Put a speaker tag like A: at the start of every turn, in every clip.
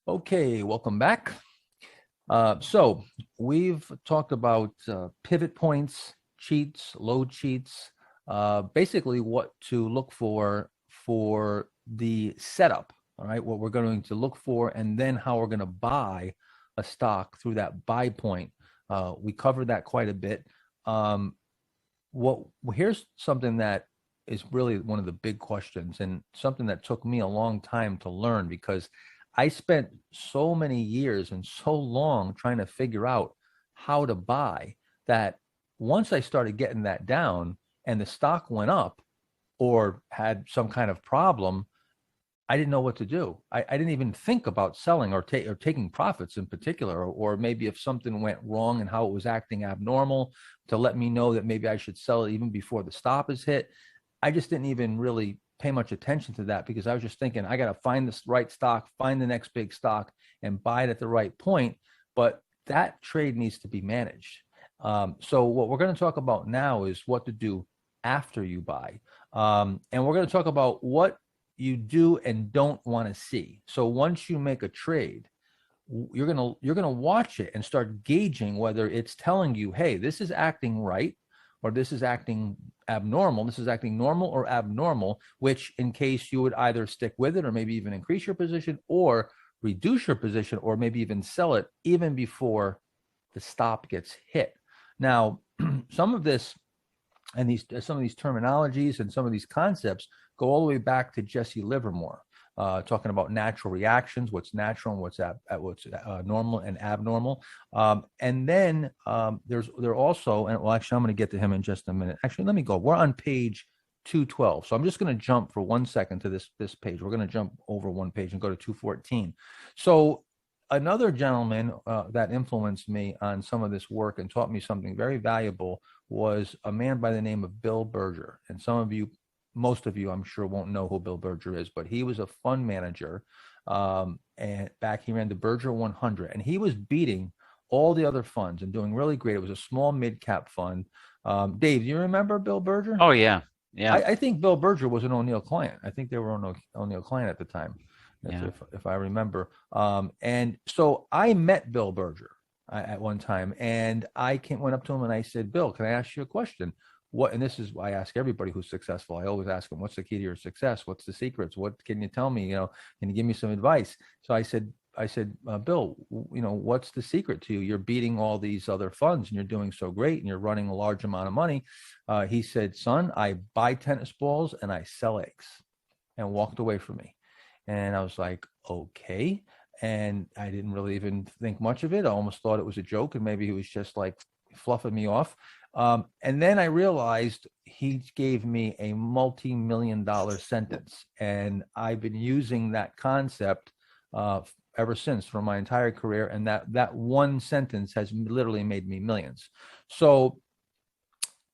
A: Okay, welcome back. So we've talked about pivot points, cheats, load cheats, basically what to look for the setup. All right, what we're going to look for, and then how we're going to buy a stock through that buy point. We covered that quite a bit. Um, what Here's something that is really one of the big questions, and something that took me a long time to learn because I spent so many years and so long trying to figure out how to buy that once I started getting that down and the stock went up or had some kind of problem, I didn't know what to do. I didn't even think about selling or taking profits in particular, or maybe if something went wrong and how it was acting abnormal to let me know that maybe I should sell it even before the stop is hit. I just didn't even really pay much attention to that because I was just thinking I got to find this right stock, find the next big stock, and buy it at the right point. But that trade needs to be managed. So what we're going to talk about now is what to do after you buy, and we're going to talk about what you do and don't want to see. So once you make a trade, you're gonna watch it and start gauging whether it's telling you, hey, this is acting right, or this is acting abnormal. This is acting normal or abnormal, which in case you would either stick with it or maybe even increase your position or reduce your position or maybe even sell it even before the stop gets hit. Now, some of this and some of these terminologies and some of these concepts go all the way back to Jesse Livermore, talking about natural reactions, what's natural and what's normal and abnormal. And then there also, and well, actually, I'm going to get to him in just a minute. Actually, let me go. We're on page 212. So I'm just going to jump for 1 second to this page. We're going to jump over one page and go to 214. So another gentleman that influenced me on some of this work and taught me something very valuable was a man by the name of Bill Berger. And most of you, I'm sure, won't know who Bill Berger is, but he was a fund manager. And back he ran the Berger 100, and he was beating all the other funds and doing really great. It was a small mid cap fund. Dave, do you remember Bill Berger?
B: Oh yeah, yeah,
A: I think Bill Berger was an O'Neill client. I think they were an O'Neill client at the time,
B: yeah.
A: if I remember. And so I met Bill Berger at one time, and went up to him and I said, Bill, can I ask you a question? What, and this is why I ask everybody who's successful. I always ask them, what's the key to your success? What's the secrets? What can you tell me? Can you give me some advice? So I said, Bill, what's the secret to you? You're beating all these other funds and you're doing so great and you're running a large amount of money. He said, son, I buy tennis balls and I sell eggs, and walked away from me. And I was like, okay. And I didn't really even think much of it. I almost thought it was a joke and maybe he was just like fluffing me off. And then I realized he gave me a multi-million-dollar sentence. And I've been using that concept ever since for my entire career. And that one sentence has literally made me millions. So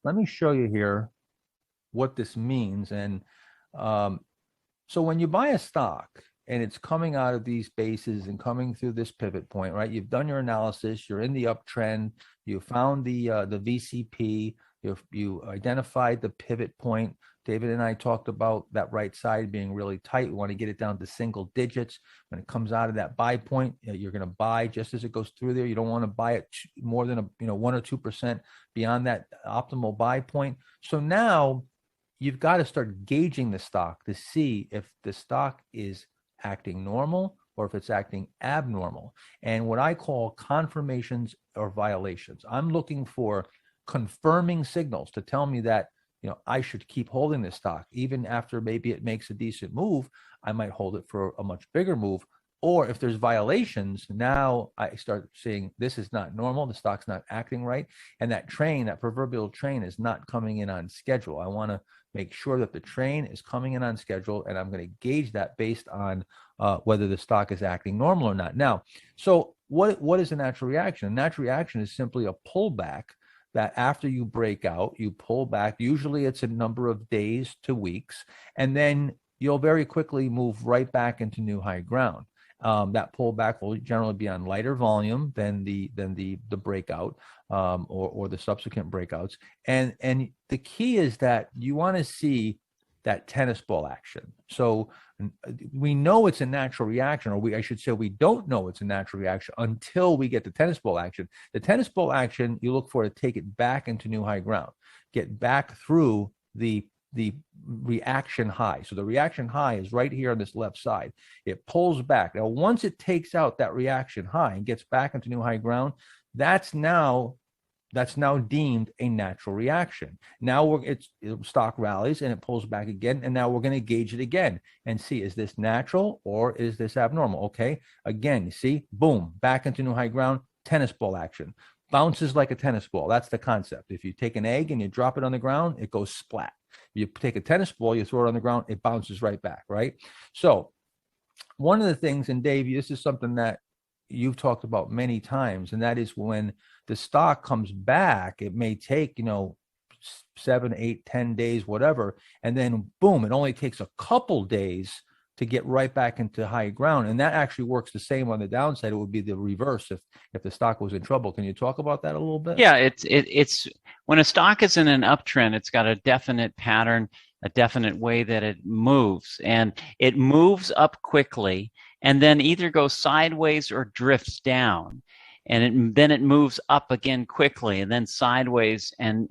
A: let me show you here what this means. And um, so when you buy a stock and it's coming out of these bases and coming through this pivot point, right? You've done your analysis, you're in the uptrend, you found the VCP, you identified the pivot point. David and I talked about that right side being really tight. We want to get it down to single digits. When it comes out of that buy point, you're going to buy just as it goes through there. You don't want to buy it more than 1 or 2% beyond that optimal buy point. So now you've got to start gauging the stock to see if the stock is acting normal or if it's acting abnormal. And what I call confirmations or violations. I'm looking for confirming signals to tell me that I should keep holding this stock even after maybe it makes a decent move. I might hold it for a much bigger move. Or if there's violations, now I start seeing this is not normal. The stock's not acting right. And that proverbial train is not coming in on schedule. I want to make sure that the train is coming in on schedule, and I'm going to gauge that based on whether the stock is acting normal or not. Now, so what is a natural reaction? A natural reaction is simply a pullback that after you break out, you pull back. Usually it's a number of days to weeks, and then you'll very quickly move right back into new high ground. That pullback will generally be on lighter volume than the breakout or the subsequent breakouts. And the key is that you want to see that tennis ball action. So we know it's a natural reaction, or I should say, we don't know it's a natural reaction until we get the tennis ball action. The tennis ball action, you look for to take it back into new high ground, get back through the reaction high. So the reaction high is right here on this left side. It pulls back. Now, once it takes out that reaction high and gets back into new high ground, that's now deemed a natural reaction. Now stock rallies and it pulls back again, and now we're going to gauge it again and see, is this natural or is this abnormal? Okay, again, you see, boom, back into new high ground, tennis ball action. Bounces like a tennis ball. That's the concept. If you take an egg and you drop it on the ground, it goes splat. You take a tennis ball, you throw it on the ground, it bounces right back, right? So one of the things, and Dave, this is something that you've talked about many times, and that is when the stock comes back, it may take, 7, 8, 10 days, whatever, and then boom, it only takes a couple days to get right back into high ground. And that actually works the same on the downside. It would be the reverse if the stock was in trouble. Can you talk about that a little bit?
B: Yeah, it's when a stock is in an uptrend, it's got a definite pattern, a definite way that it moves, and it moves up quickly and then either goes sideways or drifts down. And then it moves up again quickly, and then sideways and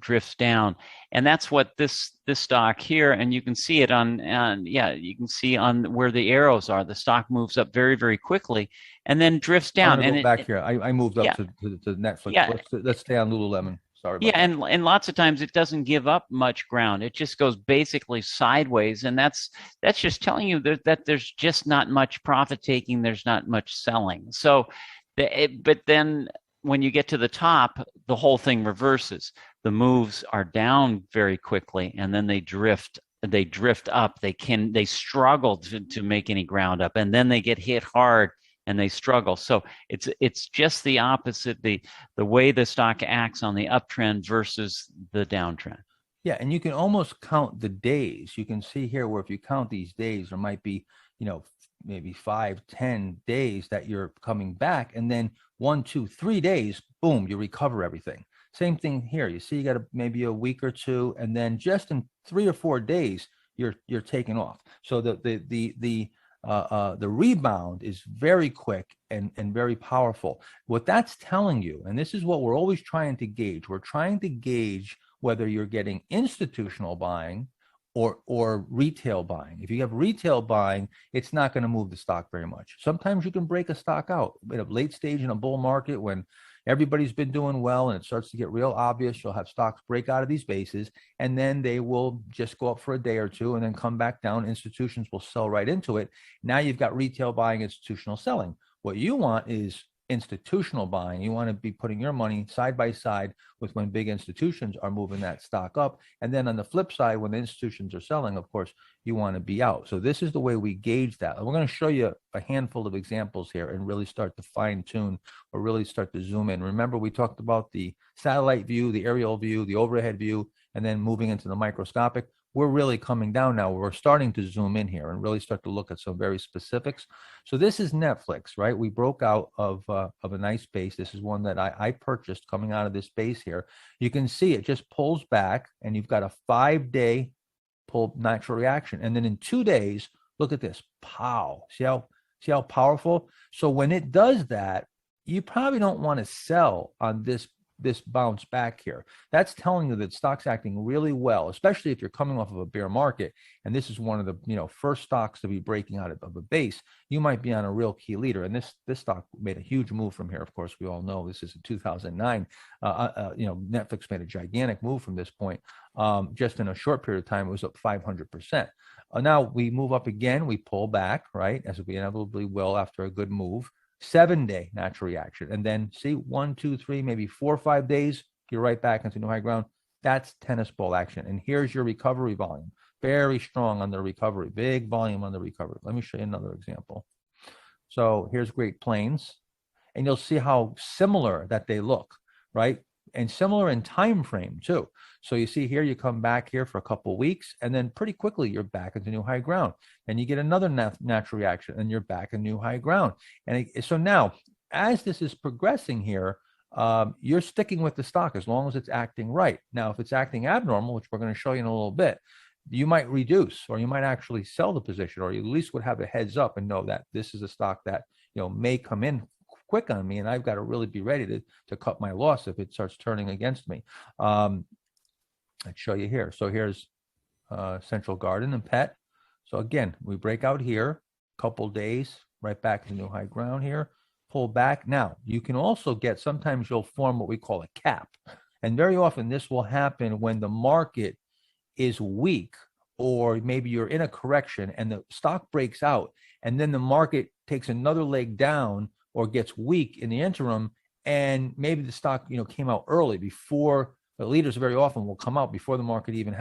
B: drifts down, and that's what this stock here. And you can see it you can see on where the arrows are. The stock moves up very, very quickly, and then drifts down.
A: And back here, I moved up to Netflix.
B: Yeah.
A: Let's stay on Lululemon. Sorry about
B: that. And lots of times it doesn't give up much ground. It just goes basically sideways, and that's just telling you that there's just not much profit taking. There's not much selling. So, but then when you get to the top, the whole thing reverses. The moves are down very quickly, and then they drift up. They struggle to make any ground up, and then they get hit hard and they struggle. So it's just the opposite, the way the stock acts on the uptrend versus the downtrend.
A: Yeah, and you can almost count the days. You can see here where if you count these days, there might be, maybe 5, 10 days that you're coming back, and then 1, 2, 3 days, boom, you recover everything. Same thing here. You see, you got maybe a week or two, and then just in 3 or 4 days, you're taking off. So the rebound is very quick and very powerful. What that's telling you, and this is what we're always trying to gauge, we're trying to gauge whether you're getting institutional buying or retail buying. If you have retail buying, it's not going to move the stock very much. Sometimes you can break a stock out at a late stage in a bull market when everybody's been doing well and it starts to get real obvious. You'll have stocks break out of these bases, and then they will just go up for a day or two and then come back down. Institutions will sell right into it. Now you've got retail buying, institutional selling. What you want is institutional buying. You want to be putting your money side by side with when big institutions are moving that stock up. And then on the flip side, when the institutions are selling, of course, you want to be out. So this is the way we gauge that. And we're going to show you a handful of examples here and really start to fine tune or really start to zoom in. Remember, we talked about the satellite view, the aerial view, the overhead view, and then moving into the microscopic. We're really coming down now. We're starting to zoom in here and really start to look at some very specifics. So this is Netflix, right? We broke out of a nice base. This is one that I purchased coming out of this base here. You can see it just pulls back, and you've got a 5-day pull natural reaction. And then in 2 days, look at this, pow. See how powerful? So when it does that, you probably don't want to sell on this bounce back here. That's telling you that stock's acting really well, especially if you're coming off of a bear market. And this is one of the first stocks to be breaking out of a base. You might be on a real key leader. And this stock made a huge move from here. Of course, we all know this is in 2009. Netflix made a gigantic move from this point. Just in a short period of time, it was up 500%. Now we move up again. We pull back, right, as we inevitably will after a good move. 7-day natural reaction, and then see 1, 2, 3, maybe 4 or 5 days, you're right back into new high ground. That's tennis ball action. And here's your recovery volume. Very strong on the recovery, big volume on the recovery. Let me show you another example. So here's Great Plains, and you'll see how similar that they look, right? And similar in time frame too. So you see here, you come back here for a couple of weeks, and then pretty quickly you're back into new high ground. And you get another natural reaction, and you're back in new high ground. And so now, as this is progressing here, you're sticking with the stock as long as it's acting right. Now, if it's acting abnormal, which we're going to show you in a little bit, you might reduce, or you might actually sell the position, or you at least would have a heads up and know that this is a stock that, may come in quick on me, and I've got to really be ready to cut my loss if it starts turning against me. I'd show you here. So here's Central Garden and Pet. So again, we break out here, couple days, right back to new high ground here, pull back. Now, you can also sometimes you'll form what we call a cap. And very often this will happen when the market is weak, or maybe you're in a correction and the stock breaks out, and then the market takes another leg down or gets weak in the interim, and maybe the stock came out early before the leaders very often will come out before the market even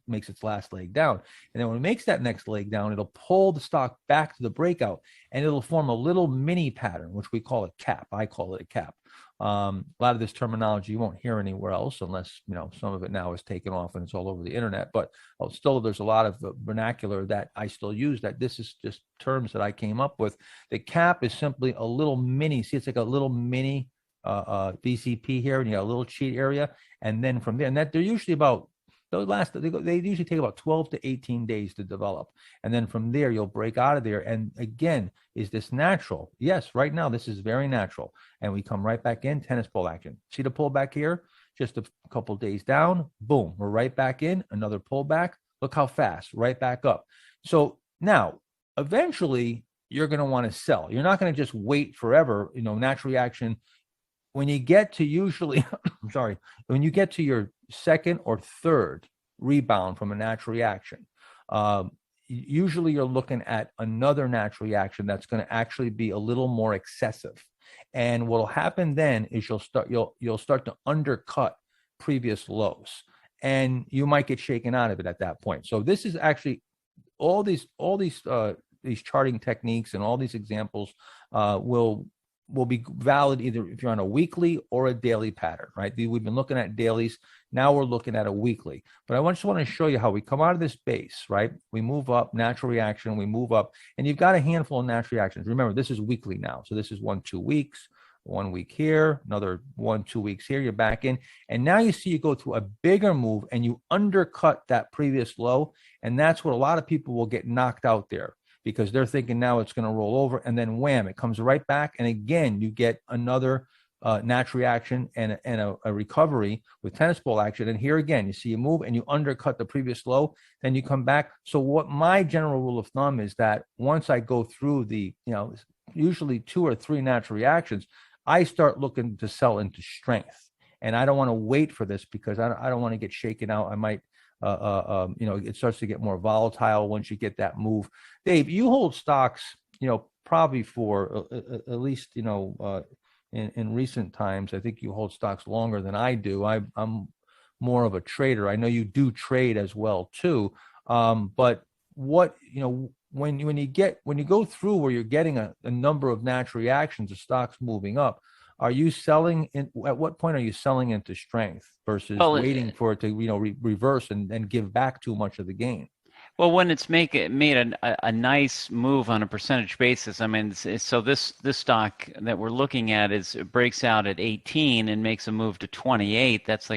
A: makes its last leg down. And then when it makes that next leg down, it'll pull the stock back to the breakout, and it'll form a little mini pattern, which we call a cap. I call it a cap. A lot of this terminology you won't hear anywhere else, unless some of it now is taken off and it's all over the internet. But still, there's a lot of vernacular that I still use. That this is just terms that I came up with. The cap is simply a little mini. See, it's like a little mini BCP here, and you got a little cheat area, and then from there, and that they're usually about they usually take about 12 to 18 days to develop, and then from there you'll break out of there. And again, is this natural? Yes, right now this is very natural, and we come right back in. Tennis ball action. See the pullback here? Just a couple days down, boom, we're right back in. Another pullback. Look how fast, right back up. So now, eventually, you're going to want to sell. You're not going to just wait forever. Natural reaction. When you get to when you get to your second or third rebound from a natural reaction, usually you're looking at another natural reaction that's going to actually be a little more excessive. And what'll happen then is you'll start to undercut previous lows, and you might get shaken out of it at that point. So this is actually all these charting techniques and all these examples will be valid either if you're on a weekly or a daily pattern, right? We've been looking at dailies. Now we're looking at a weekly. But I just want to show you how we come out of this base, right? We move up, natural reaction, we move up, and you've got a handful of natural reactions. Remember, this is weekly now. So this is 1-2 weeks, 1 week here, another 1-2 weeks here, you're back in. And now you see you go to a bigger move and you undercut that previous low. And that's what a lot of people will get knocked out there, because they're thinking now it's going to roll over, and then wham, it comes right back. And again, you get another natural reaction and a recovery with tennis ball action. And here again, you see you move and you undercut the previous low, then you come back. So what my general rule of thumb is that once I go through the, usually 2 or 3 natural reactions, I start looking to sell into strength. And I don't want to wait for this, because I don't want to get shaken out. I might it starts to get more volatile once you get that move. Dave, you hold stocks, probably for at least, in recent times. I think you hold stocks longer than I do. I'm more of a trader. I know you do trade as well too. But what, when you go through where you're getting a number of natural reactions of stocks moving up, are you selling at what point are you selling into strength versus waiting for it to reverse and give back too much of the gain?
B: Well, when it's made a nice move on a percentage basis, I mean, so this stock that we're looking at breaks out at 18 and makes a move to 28. That's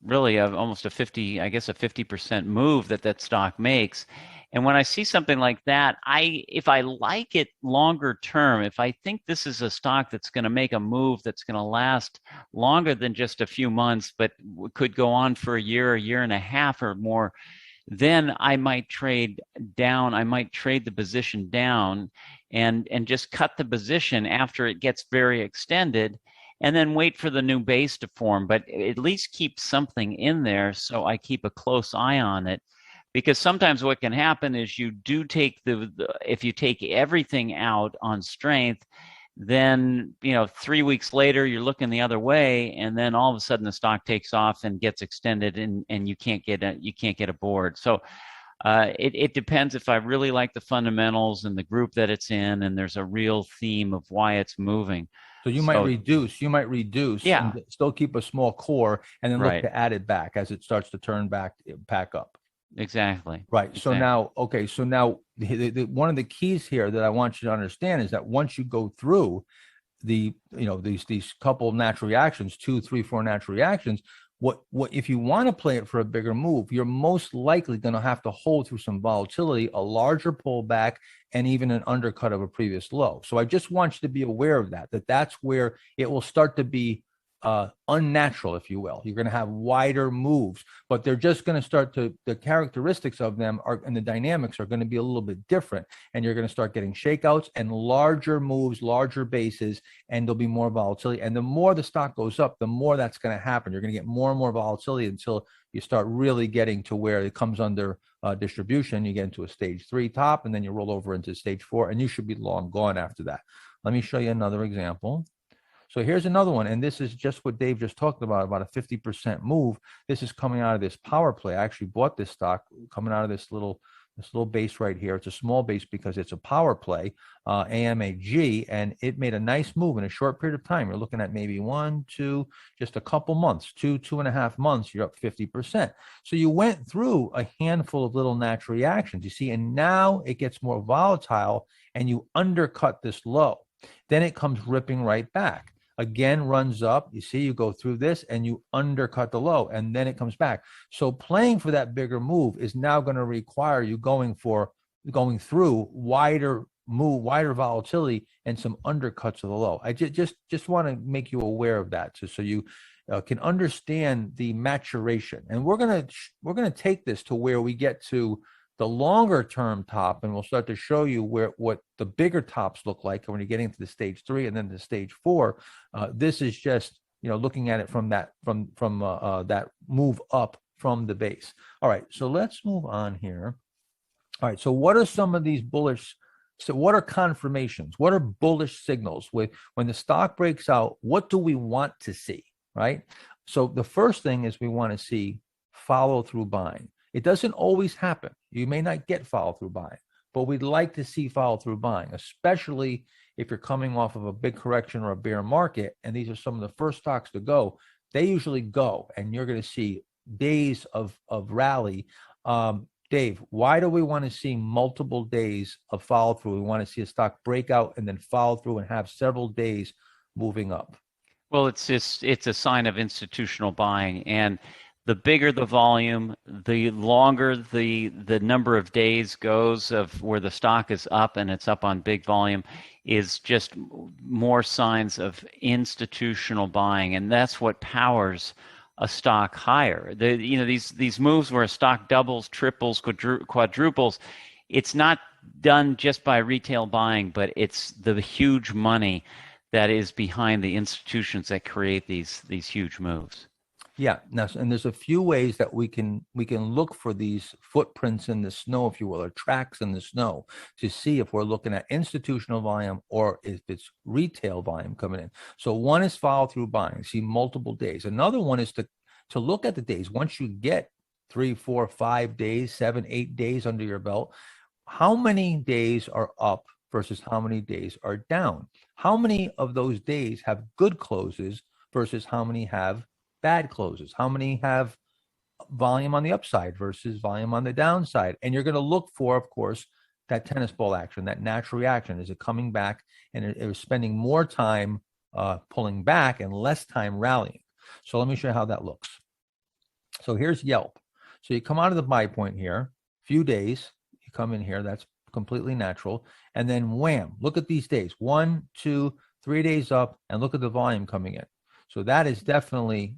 B: really almost a 50% move that stock makes. And when I see something like that, if I like it longer term, if I think this is a stock that's going to make a move that's going to last longer than just a few months, but could go on for a year and a half or more, then I might trade down. I might trade the position down and just cut the position after it gets very extended, and then wait for the new base to form. But at least keep something in there so I keep a close eye on it. Because sometimes what can happen is you do take if you take everything out on strength, then 3 weeks later you're looking the other way, and then all of a sudden the stock takes off and gets extended, and you can't get aboard. So it depends. If I really like the fundamentals and the group that it's in, and there's a real theme of why it's moving.
A: So you might reduce,
B: yeah,
A: and still keep a small core, and then look
B: right.
A: to add it back as it starts to turn back up.
B: Exactly.
A: Right.
B: Exactly.
A: So now, one of the keys here that I want you to understand is that once you go through these couple of natural reactions, 2, 3, 4 natural reactions, What if you want to play it for a bigger move, you're most likely going to have to hold through some volatility, a larger pullback, and even an undercut of a previous low. So I just want you to be aware of that, that's where it will start to be unnatural, if you will. You're going to have wider moves, but they're just going to start to, the characteristics of them are, and the dynamics are going to be a little bit different. And you're going to start getting shakeouts and larger moves, larger bases, and there'll be more volatility. And the more the stock goes up, the more that's going to happen. You're going to get more and more volatility until you start really getting to where it comes under distribution. You get into a stage 3 top, and then you roll over into stage 4, and you should be long gone after that. Let me show you another example. So here's another one, and this is just what Dave just talked about a 50% move. This is coming out of this power play. I actually bought this stock coming out of this little base right here. It's a small base because it's a power play, AMAG, and it made a nice move in a short period of time. You're looking at maybe 1, 2, just a couple months, 2.5 months, you're up 50%. So you went through a handful of little natural reactions, you see, and now it gets more volatile and you undercut this low. Then it comes ripping right back. Again, runs up. You see, you go through this and you undercut the low, and then it comes back. So playing for that bigger move is now going to require you going through wider move, wider volatility, and some undercuts of the low. I just want to make you aware of that, so you can understand the maturation. And we're gonna take this to where we get to the longer term top, and we'll start to show you what the bigger tops look like when you're getting to the stage 3 and then to stage 4. This is just looking at it from that that move up from the base. All right, so let's move on here. All right, so what are some of these bullish? So what are confirmations? What are bullish signals? When the stock breaks out, what do we want to see, right? So the first thing is we want to see follow through buying. It doesn't always happen. You may not get follow through buying, but we'd like to see follow through buying, especially if you're coming off of a big correction or a bear market. And these are some of the first stocks to go. They usually go, and you're going to see days of rally. Dave, why do we want to see multiple days of follow through? We want to see a stock break out and then follow through and have several days moving up.
B: Well, it's a sign of institutional buying, and the bigger the volume, the longer the number of days goes of where the stock is up and it's up on big volume, is just more signs of institutional buying, and that's what powers a stock higher. These moves where a stock doubles, triples, quadruples, it's not done just by retail buying, but it's the huge money that is behind the institutions that create these huge moves.
A: Yeah, now, and there's a few ways that we can look for these footprints in the snow, if you will, or tracks in the snow, to see if we're looking at institutional volume or if it's retail volume coming in. So one is follow through buying, see multiple days. Another one is to look at the days. Once you get 3, 4, 5 days, 7, 8 days under your belt, how many days are up versus how many days are down? How many of those days have good closes versus how many have bad closes? How many have volume on the upside versus volume on the downside? And you're going to look for, of course, that tennis ball action, that natural reaction. Is it coming back and it was spending more time pulling back and less time rallying? So let me show you how that looks. So here's Yelp. So you come out of the buy point here, few days, you come in here, that's completely natural. And then wham, look at these days, 1, 2, 3 days up, and look at the volume coming in. So that's definitely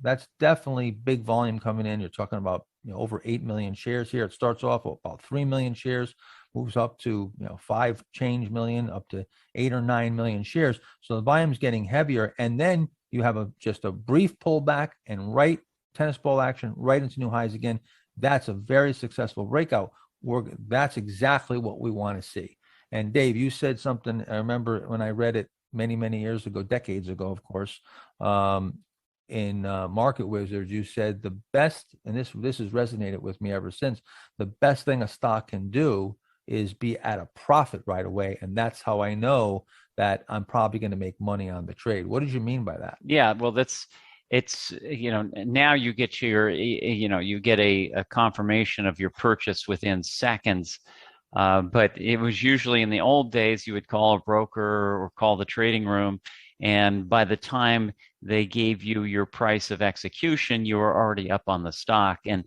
A: big volume coming in. You're talking about over 8 million shares here. It starts off with about 3 million shares, moves up to 5 change million, up to 8 or 9 million shares. So the volume's getting heavier, and then you have just a brief pullback and right tennis ball action right into new highs again. That's a very successful breakout. That's exactly what we want to see. And Dave, you said something. I remember when I read it many years ago, decades ago, of course, in Market Wizards, you said the best, and this has resonated with me ever since, the best thing a stock can do is be at a profit right away. And that's how I know that I'm probably going to make money on the trade. What did you mean by that?
B: Yeah, well, it's now you get you get a confirmation of your purchase within seconds. But it was usually in the old days, you would call a broker or call the trading room, And by the time they gave you your price of execution, you were already up on the stock. And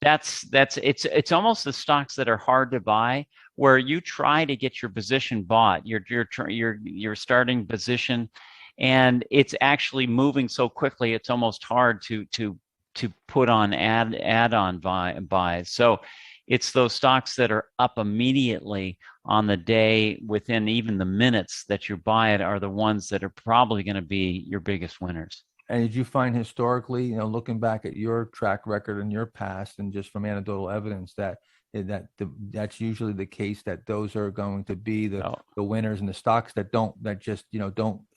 B: it's almost the stocks that are hard to buy, where you try to get your position bought, your starting position, and it's actually moving so quickly it's almost hard to put on add-on buys. So it's those stocks that are up immediately on the day, within even the minutes that you buy it, are the ones that are probably going to be your biggest winners.
A: And did you find historically, looking back at your track record and your past, and just from anecdotal evidence, that's usually the case, that those are going to be the winners, and the stocks that don't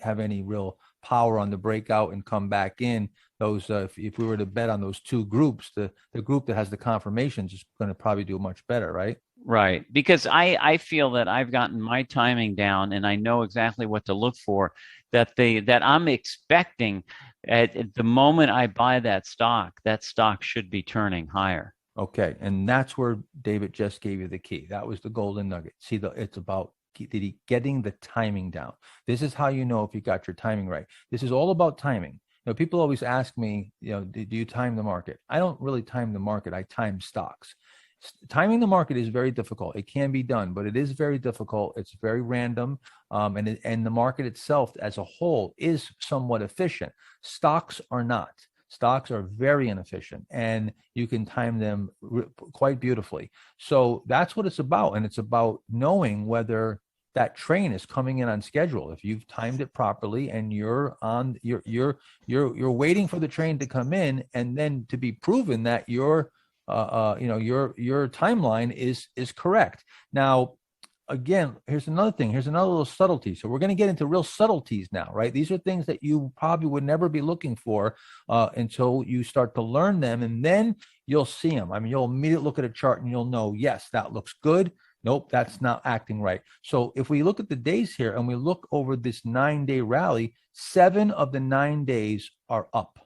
A: have any real power on the breakout and come back in, those if we were to bet on those two groups, the group that has the confirmations is going to probably do much better, right?
B: Right. Because I feel that I've gotten my timing down and I know exactly what to look for, that I'm expecting at the moment I buy that stock should be turning higher.
A: Okay, and that's where David just gave you the key. That was the golden nugget. See, it's about getting the timing down. This is how you know if you got your timing right. This is all about timing. People always ask me, do you time the market? I don't really time the market. I time stocks. Timing the market is very difficult. It can be done, but it is very difficult. It's very random, and the market itself as a whole is somewhat efficient. Stocks are not. Stocks are very inefficient, and you can time them quite beautifully. So that's what it's about, and it's about knowing whether that train is coming in on schedule. If you've timed it properly and you're waiting for the train to come in, and then to be proven that your timeline is correct. Now, again, here's another thing. Here's another little subtlety. So we're going to get into real subtleties now, right? These are things that you probably would never be looking for until you start to learn them, and then you'll see them. I mean, you'll immediately look at a chart and you'll know, yes, that looks good. Nope, that's not acting right. So if we look at the days here and we look over this 9-day rally, 7 of the 9 days are up,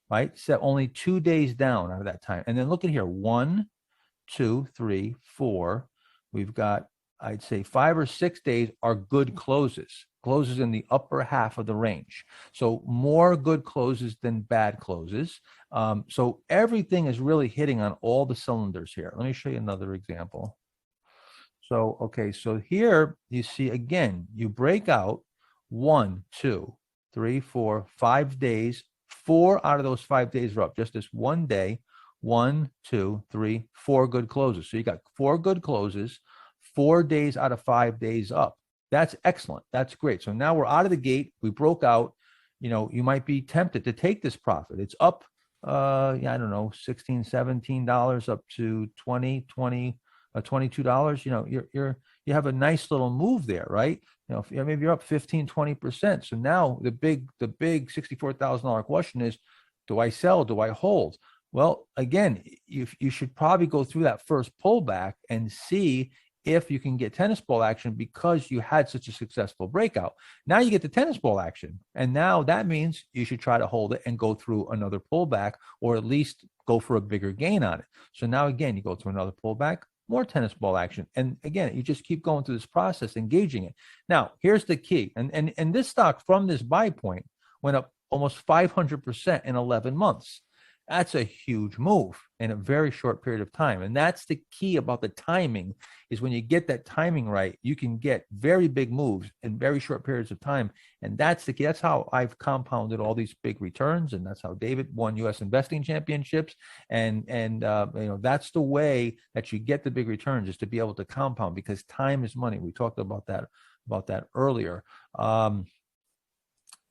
A: right? So only 2 days down out of that time. And then look at here, 1, 2, 3, 4. We've got, I'd say, 5 or 6 days are good closes in the upper half of the range. So more good closes than bad closes. So everything is really hitting on all the cylinders here. Let me show you another example. So, okay, so here you see, again, you break out 1, 2, 3, 4, 5 days. 4 out of those 5 days are up. Just this one day, 1, 2, 3, 4 good closes. So you got 4 good closes, 4 days out of 5 days up. That's excellent. That's great. So now we're out of the gate. We broke out. You might be tempted to take this profit. It's up, I don't know, $16, $17 up to $22. You have a nice little move there, right? Maybe you're up 15, 20%. So now the big $64,000 question is, do I sell? Do I hold? Well, again, you should probably go through that first pullback and see if you can get tennis ball action, because you had such a successful breakout. Now you get the tennis ball action, and now that means you should try to hold it and go through another pullback, or at least go for a bigger gain on it. So now again, you go through another pullback, more tennis ball action, and again, you just keep going through this process, engaging it. Now, here's the key, and this stock from this buy point went up almost 500% in 11 months. That's a huge move in a very short period of time. And that's the key about the timing, is when you get that timing right, you can get very big moves in very short periods of time. And that's the key. That's how I've compounded all these big returns. And that's how David won U.S. investing championships. And that's the way that you get the big returns, is to be able to compound, because time is money. We talked about that earlier. Now,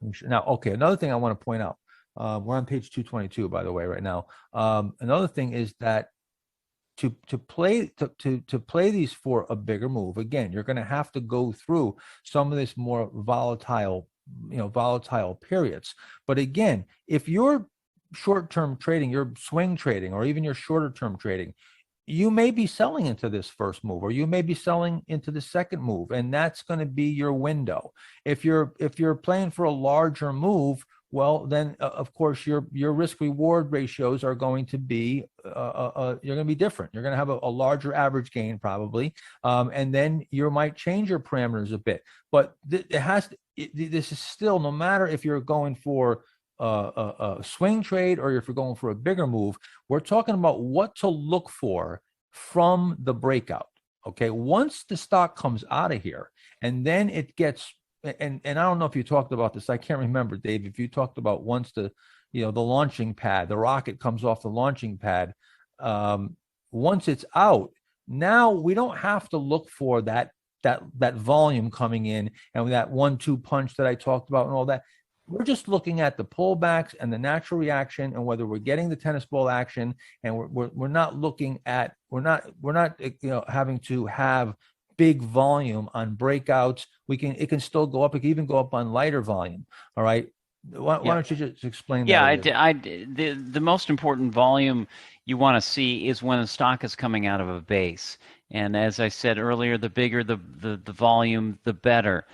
A: okay, another thing I want to point out. We're on page 222, by the way, right now. Another thing is that to play these for a bigger move, again, you're going to have to go through some of this more volatile periods. But again, if you're short-term trading, you're swing trading, or even your shorter-term trading, you may be selling into this first move, or you may be selling into the second move, and that's going to be your window. If you're playing for a larger move, well, then of course your risk reward ratios are going to be you're going to be different. You're going to have a larger average gain probably, and then you might change your parameters a bit. But this is still, no matter if you're going for a swing trade or if you're going for a bigger move, we're talking about what to look for from the breakout. Okay, once the stock comes out of here, and then it gets, and I don't know if you talked about this. I can't remember, Dave, if you talked about once the launching pad, the rocket comes off the launching pad. Once it's out, now we don't have to look for that volume coming in and that 1-2 punch that I talked about and all that. We're just looking at the pullbacks and the natural reaction and whether we're getting the tennis ball action, and we're not looking at we're not having to have big volume on breakouts. It can still go up. It can even go up on lighter volume. All right. Why don't you just explain that?
B: Yeah, the most important volume you want to see is when the stock is coming out of a base. And as I said earlier, the bigger the volume, the better.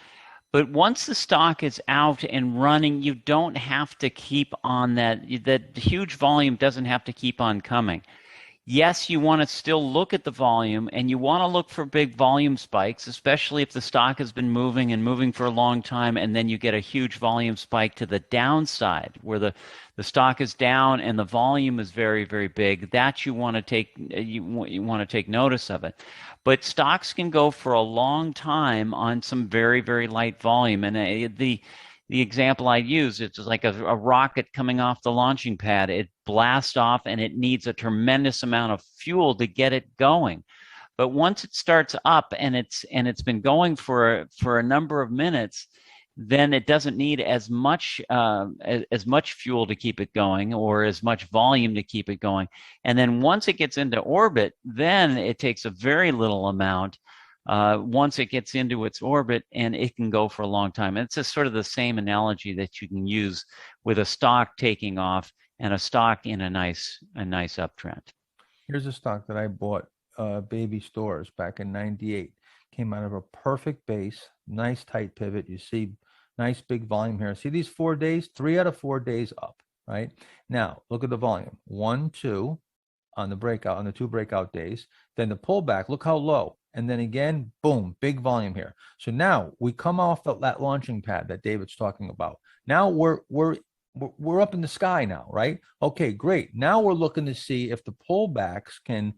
B: But once the stock is out and running, you don't have to keep on that huge volume doesn't have to keep on coming. Yes, you want to still look at the volume, and you want to look for big volume spikes, especially if the stock has been moving and moving for a long time, and then you get a huge volume spike to the downside where the stock is down and the volume is very, very big. That you want to take notice of it. But stocks can go for a long time on some very, very light volume, and the example I use, it's like a rocket coming off the launching pad. It blasts off and it needs a tremendous amount of fuel to get it going. But once it starts up and it's been going for a number of minutes, then it doesn't need as much fuel to keep it going or as much volume to keep it going. And then once it gets into orbit, then it takes a very little amount. Once it gets into its orbit, and it can go for a long time. And it's just sort of the same analogy that you can use with a stock taking off and a stock in a nice uptrend.
A: Here's a stock that I bought, Baby Stores, back in '98. Came out of a perfect base, nice tight pivot. You see nice big volume here. See these 4 days? 3 out of 4 days up, right? Now, look at the volume. 1, 2 on the 2 breakout days. Then the pullback, look how low. And then again, boom, big volume here. So now we come off that launching pad that David's talking about. Now we're up in the sky now, right? Okay, great. Now we're looking to see if the pullbacks can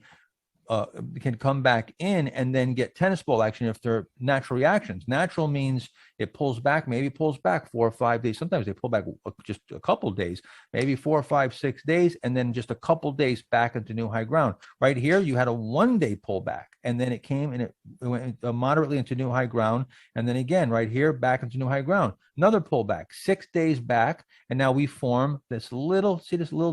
A: come back in and then get tennis ball action if they're natural reactions. Natural means it pulls back, maybe pulls back 4 or 5 days. Sometimes they pull back just a couple days, maybe 4, 5, 6 days, and then just a couple days back into new high ground. Right here, you had a 1-day pullback, and then it came and it went moderately into new high ground, and then again, right here, back into new high ground. Another pullback, 6 days back, and now we form this little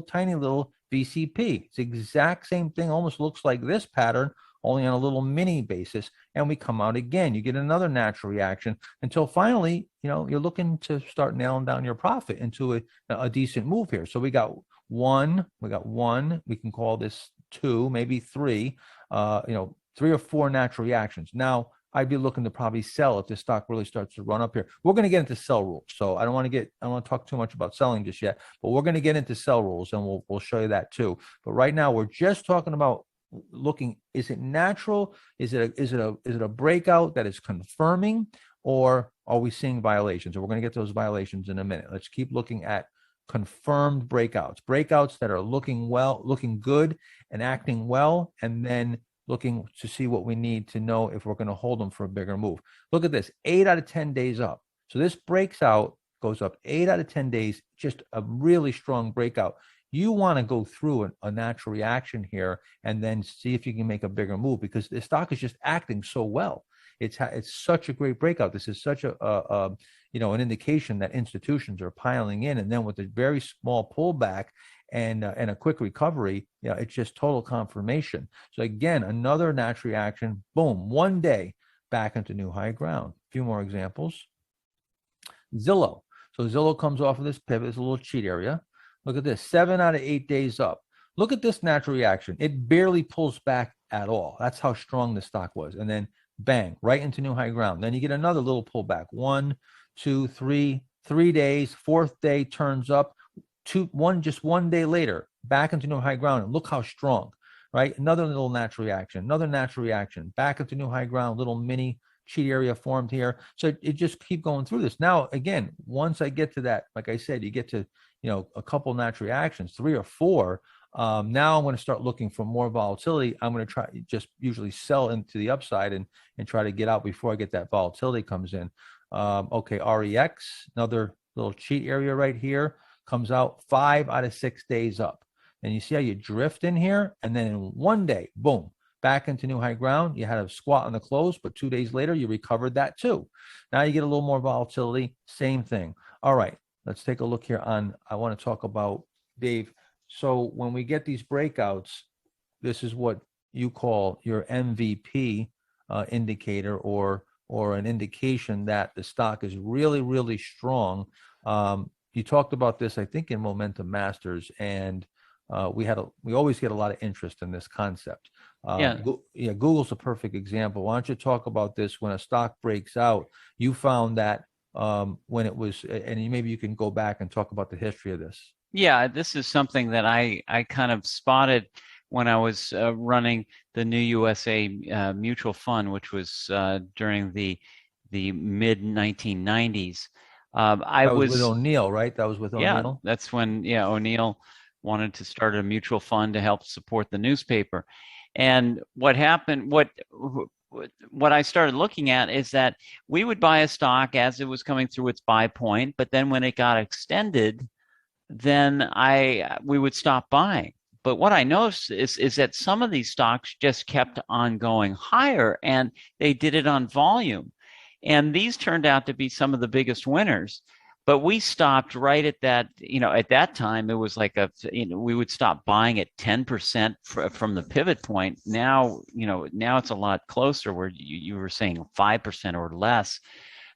A: tiny little VCP. It's the exact same thing, almost looks like this pattern, only on a little mini basis, and we come out again. You get another natural reaction until finally, you're looking to start nailing down your profit into a decent move here. So we got one, we can call this 2, maybe 3, 3 or 4 natural reactions. Now, I'd be looking to probably sell if this stock really starts to run up here. We're going to get into sell rules, so I don't want to talk too much about selling just yet, but we're going to get into sell rules, and we'll show you that too. But right now, we're just talking about looking: is it natural? Is it a breakout that is confirming, or are we seeing violations? And we're going to get those violations in a minute. Let's keep looking at confirmed breakouts that are looking good and acting well, and then looking to see what we need to know if we're going to hold them for a bigger move. Look at this, 8 out of 10 days up. So this breaks out, goes up 8 out of 10 days, just a really strong breakout. You want to go through a natural reaction here and then see if you can make a bigger move, because the stock is just acting so well. It's such a great breakout. This is such an indication that institutions are piling in, and then with a very small pullback and a quick recovery, it's just total confirmation. So again, another natural reaction, boom, 1 day back into new high ground. A few more examples. Zillow. So Zillow comes off of this pivot, it's a little cheat area. Look at this, 7 out of 8 days up. Look at this natural reaction. It barely pulls back at all. That's how strong the stock was. And then bang, right into new high ground. Then you get another little pullback, 1, 2, 3, 3 days, fourth day turns up, just 1 day later, back into new high ground. And look how strong, right? Another little natural reaction, another natural reaction, back into new high ground, little mini cheat area formed here. So it just keep going through this. Now, again, once I get to that, like I said, you get to, a couple natural reactions, 3 or 4. Now I'm going to start looking for more volatility. I'm going to try just usually sell into the upside and try to get out before I get that volatility comes in. Okay, REX, another little cheat area right here, comes out 5 out of 6 days up. And you see how you drift in here, and then in 1 day, boom, back into new high ground. You had a squat on the close, but 2 days later, you recovered that too. Now you get a little more volatility, same thing. All right, let's take a look here I want to talk about, Dave. So when we get these breakouts, this is what you call your MVP indicator, or an indication that the stock is really, really strong. You talked about this, I think, in Momentum Masters, and we always get a lot of interest in this concept.
B: Yeah.
A: Google's a perfect example. Why don't you talk about this? When a stock breaks out, you found that when it was, and maybe you can go back and talk about the history of this.
B: Yeah, this is something that I kind of spotted when I was running the New USA mutual fund, which was during the mid 1990s.
A: That was with O'Neill, right? That was with O'Neill.
B: Yeah, that's when O'Neill wanted to start a mutual fund to help support the newspaper. And what happened, what I started looking at is that we would buy a stock as it was coming through its buy point, but then when it got extended, then we would stop buying. But what I noticed is that some of these stocks just kept on going higher, and they did it on volume. And these turned out to be some of the biggest winners. But we stopped right at that, at that time, it was like we would stop buying at 10% from the pivot point. Now, now it's a lot closer, where you were saying 5% or less.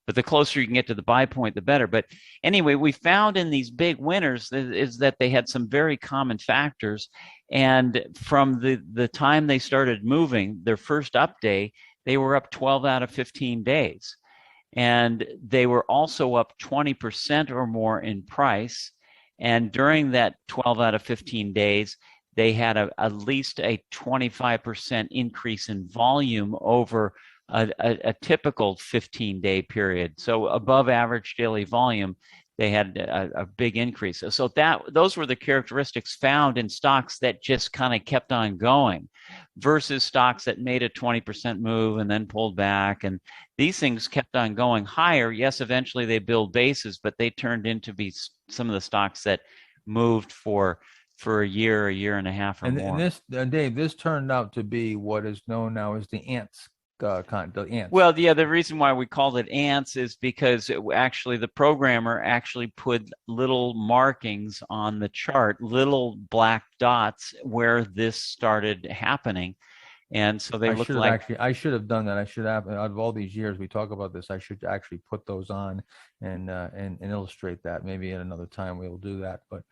B: But the closer you can get to the buy point, the better. But anyway, we found in these big winners is that they had some very common factors. And from the time they started moving, their first up day, they were up 12 out of 15 days. And they were also up 20% or more in price. And during that 12 out of 15 days, they had at least a 25% increase in volume over a typical 15-day period. So above average daily volume, they had a big increase. So those were the characteristics found in stocks that just kind of kept on going, versus stocks that made a 20% move and then pulled back. And these things kept on going higher. Yes, eventually they build bases, but they turned into be some of the stocks that moved for a year and a half or more.
A: And this, Dave, this turned out to be what is known now as the ants. Ants.
B: Well, yeah, the reason why we called it ants is because the programmer actually put little markings on the chart, little black dots where this started happening. And so they look like.
A: I should have done that. I should have, out of all these years we talk about this, I should actually put those on and illustrate that. Maybe at another time we will do that. But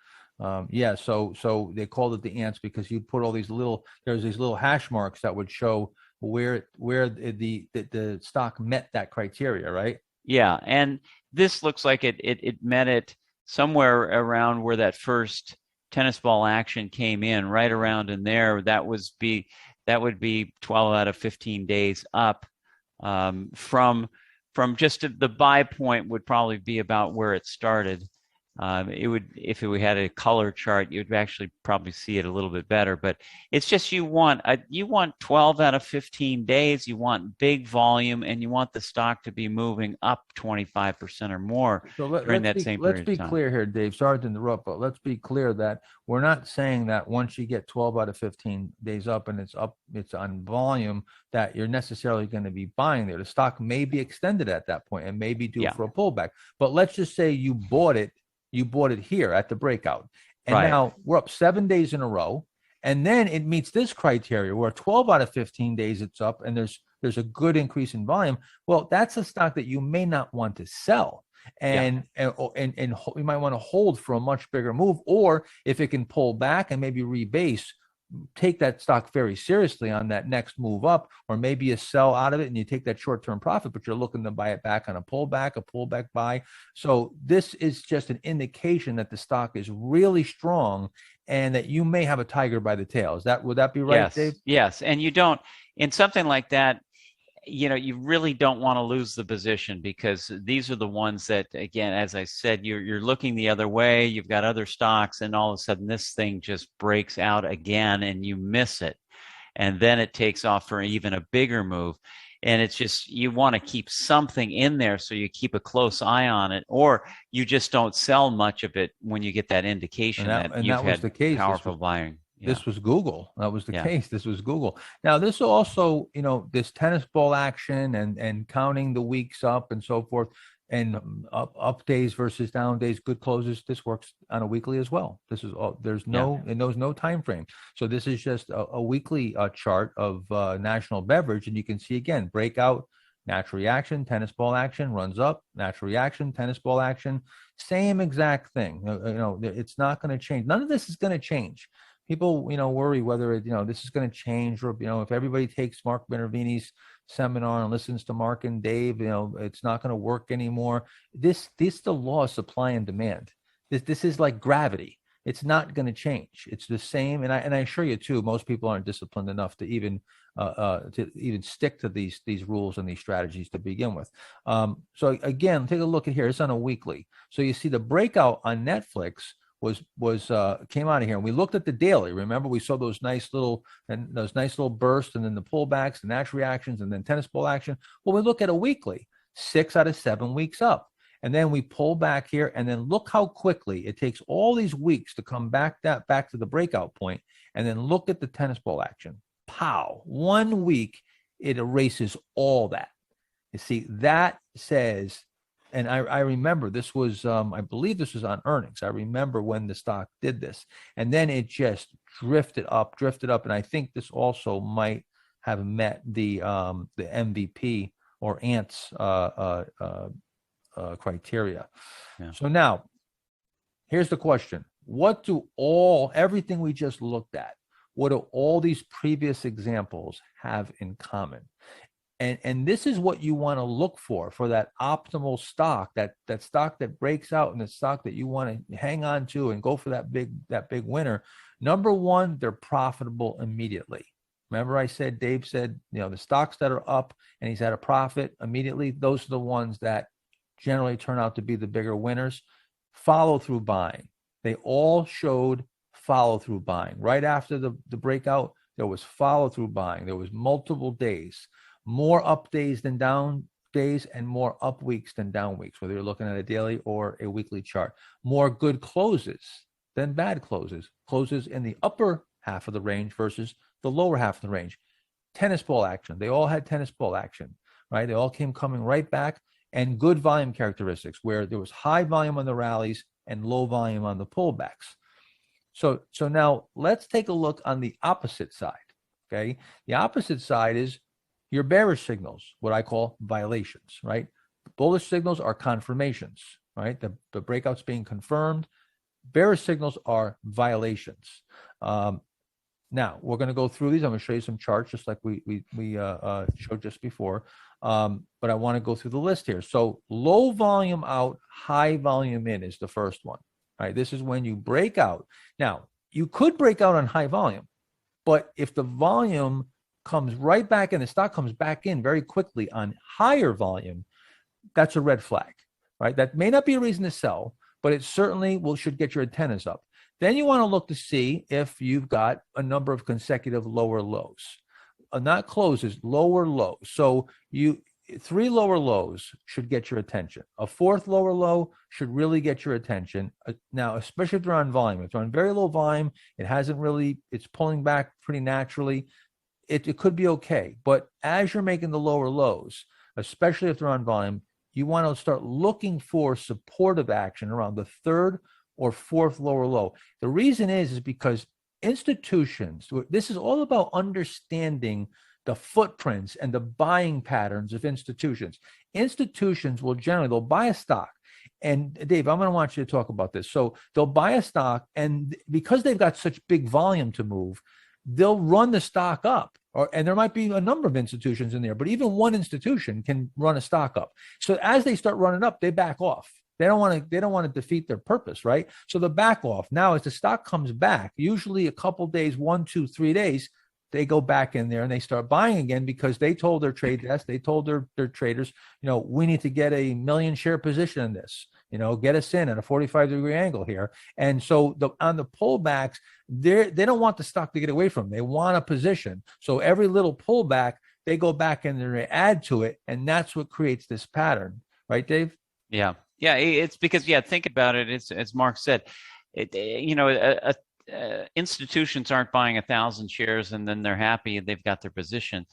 A: yeah, so they called it the ants because you put all these there's these little hash marks that would show where the stock met that criteria, right?
B: Yeah, and this looks like it met it somewhere around where that first tennis ball action came in, right around in there. That would be 12 out of 15 days up from just the buy point would probably be about where it started. It would, if we had a color chart, you'd actually probably see it a little bit better. But it's just you want 12 out of 15 days. You want big volume, and you want the stock to be moving up 25% or more during that same period of time.
A: Let's be clear here, Dave. Sorry to interrupt, but let's be clear that we're not saying that once you get 12 out of 15 days up and it's on volume, that you're necessarily going to be buying there. The stock may be extended at that point and maybe due for a pullback. But let's just say you bought it here at the breakout. And now we're up 7 days in a row. And then it meets this criteria where 12 out of 15 days it's up and there's a good increase in volume. Well, that's a stock that you may not want to sell. And you might want to hold for a much bigger move, or if it can pull back and maybe rebase, take that stock very seriously on that next move up, or maybe you sell out of it and you take that short-term profit, but you're looking to buy it back on a pullback buy. So this is just an indication that the stock is really strong and that you may have a tiger by the tail. Would that be right, Dave?
B: Yes. And you don't, in something like that, you really don't want to lose the position, because these are the ones that, again, as I said, you're looking the other way. You've got other stocks, and all of a sudden this thing just breaks out again and you miss it. And then it takes off for even a bigger move. And it's just, you want to keep something in there so you keep a close eye on it, or you just don't sell much of it when you get that indication that you've had the case. Powerful buying.
A: This was Google. That was the case. This was Google. Now, this also, this tennis ball action and counting the weeks up and so forth, and up days versus down days, good closes. This works on a weekly as well. This is all. It knows no time frame. So this is just a weekly chart of National Beverage, and you can see again breakout, natural reaction, tennis ball action, runs up, natural reaction, tennis ball action, same exact thing. It's not going to change. None of this is going to change. People, worry whether this is going to change, or if everybody takes Mark Minervini's seminar and listens to Mark and Dave, it's not going to work anymore. This the law of supply and demand. This is like gravity. It's not going to change. It's the same, and I assure you too, most people aren't disciplined enough to even stick to these rules and these strategies to begin with. So again, take a look at here. It's on a weekly. So you see the breakout on Netflix came out of here, and we looked at the daily. Remember, we saw those nice little bursts, and then the pullbacks, the natural reactions, and then tennis ball action. Well, we look at a weekly, 6 out of 7 weeks up, and then we pull back here, and then look how quickly it takes all these weeks to come back to the breakout point, and then look at the tennis ball action. Pow! 1 week, it erases all that. You see, that says. And I remember this was, I believe this was on earnings. I remember when the stock did this, and then it just drifted up. And I think this also might have met the MVP or ANTS criteria. Yeah. So now, here's the question: what do everything we just looked at? What do all these previous examples have in common? And this is what you want to look for that optimal stock, that stock that breaks out, and the stock that you want to hang on to and go for that big winner. Number one, they're profitable immediately. Remember, Dave said, the stocks that are up and he's at a profit immediately, those are the ones that generally turn out to be the bigger winners. Follow through buying. They all showed follow through buying. Right after the breakout, there was follow through buying. There was multiple days. More up days than down days, and more up weeks than down weeks, whether you're looking at a daily or a weekly chart. More good closes than bad closes. Closes in the upper half of the range versus the lower half of the range. Tennis ball action. They all had tennis ball action, right? They all came coming right back, and good volume characteristics where there was high volume on the rallies and low volume on the pullbacks. So now let's take a look on the opposite side, okay? The opposite side is your bearish signals, what I call violations, right? Bullish signals are confirmations, right? The breakout's being confirmed. Bearish signals are violations. Now, we're going to go through these. I'm going to show you some charts just like we showed just before. But I want to go through the list here. So low volume out, high volume in is the first one, right? This is when you break out. Now, you could break out on high volume, but if the volume comes right back in, the stock comes back in very quickly on higher volume, that's a red flag, right? That may not be a reason to sell, but it certainly should get your antennas up. Then you want to look to see if you've got a number of consecutive lower lows, not closes, lower lows. So 3 lower lows should get your attention. A 4th lower low should really get your attention. Now, especially if they're on volume. If they're on very low volume, it's pulling back pretty naturally. It could be okay. But as you're making the lower lows, especially if they're on volume, you want to start looking for supportive action around the 3rd or 4th lower low. The reason is because institutions, this is all about understanding the footprints and the buying patterns of institutions. Institutions will they'll buy a stock. And Dave, I'm going to want you to talk about this. So they'll buy a stock, and because they've got such big volume to move, they'll run the stock up. And there might be a number of institutions in there, but even one institution can run a stock up. So as they start running up, they back off. They don't want to defeat their purpose, right? So the back off. Now, as the stock comes back, usually a couple days, 1, 2, 3 days, they go back in there and they start buying again because they told their trade desk, they told their traders, we need to get a 1,000,000 share position in this, get us in at a 45-degree angle here. And so on the pullbacks, they don't want the stock to get away from them. They want a position. So every little pullback, they go back in there and add to it. And that's what creates this pattern. Right, Dave?
B: Yeah. Yeah. It's because, think about it. It's, as Mark said, institutions aren't buying 1,000 shares and then they're happy they've got their position.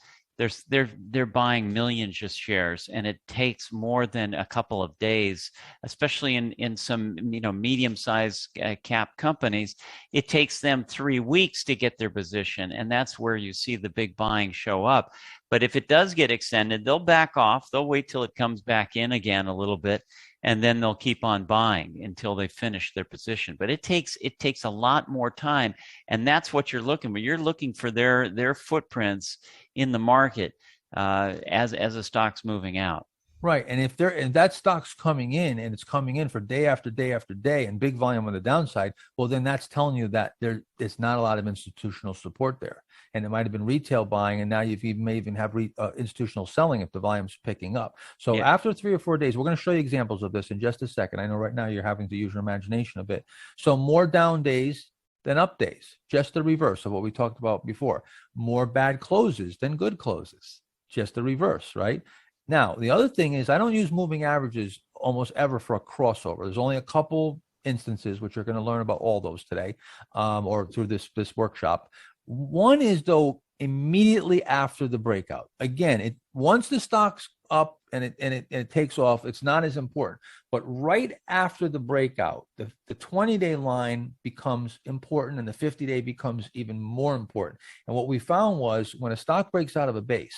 B: They're buying millions of shares, and it takes more than a couple of days, especially in some medium-sized cap companies. It takes them 3 weeks to get their position, and that's where you see the big buying show up. But if it does get extended, they'll back off. They'll wait till it comes back in again a little bit, and then they'll keep on buying until they finish their position. But it takes a lot more time, and that's what you're looking for. You're looking for their footprints in the market as a stock's moving out.
A: Right. And if that stock's coming in and it's coming in for day after day after day and big volume on the downside, well, then that's telling you that there's not a lot of institutional support there. And it might have been retail buying, and now you may even have institutional selling if the volume's picking up. So after 3 or 4 days, we're going to show you examples of this in just a second. I know right now you're having to use your imagination a bit. So more down days than up days, just the reverse of what we talked about before. More bad closes than good closes, just the reverse, right? Now, the other thing is I don't use moving averages almost ever for a crossover. There's only a couple instances, which you're going to learn about all those today or through this workshop. One is, though, immediately after the breakout. Again, once the stock's up and it takes off, it's not as important. But right after the breakout, the 20-day line becomes important and the 50-day becomes even more important. And what we found was when a stock breaks out of a base,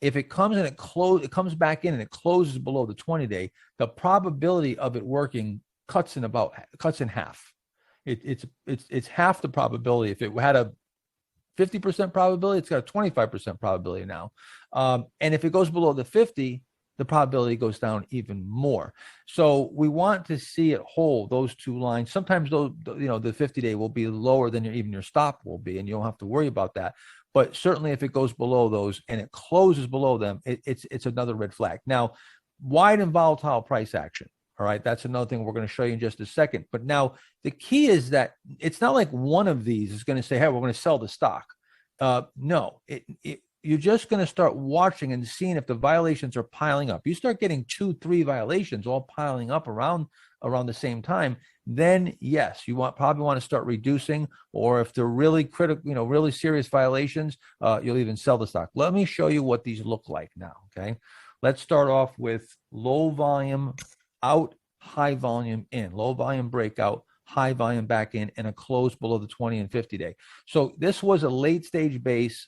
A: if it comes and it comes back in and it closes below the 20-day, the probability of it working cuts in half. It's half the probability. If it had a 50% probability, it's got a 25% probability now. And if it goes below the 50, the probability goes down even more. So we want to see it hold those two lines. Sometimes the 50-day will be lower than even your stop will be, and you don't have to worry about that. But certainly if it goes below those and it closes below them, it's another red flag. Now, wide and volatile price action. All right, that's another thing we're going to show you in just a second. But now the key is that it's not like one of these is going to say, hey, we're going to sell the stock. No, you're just going to start watching and seeing if the violations are piling up. You start getting 2, 3 violations all piling up around the same time, then yes, you probably want to start reducing, or if they're really critical, really serious violations, you'll even sell the stock. Let me show you what these look like now, okay? Let's start off with low volume out, high volume in, low volume breakout, high volume back in, and a close below the 20 and 50-day. So this was a late stage base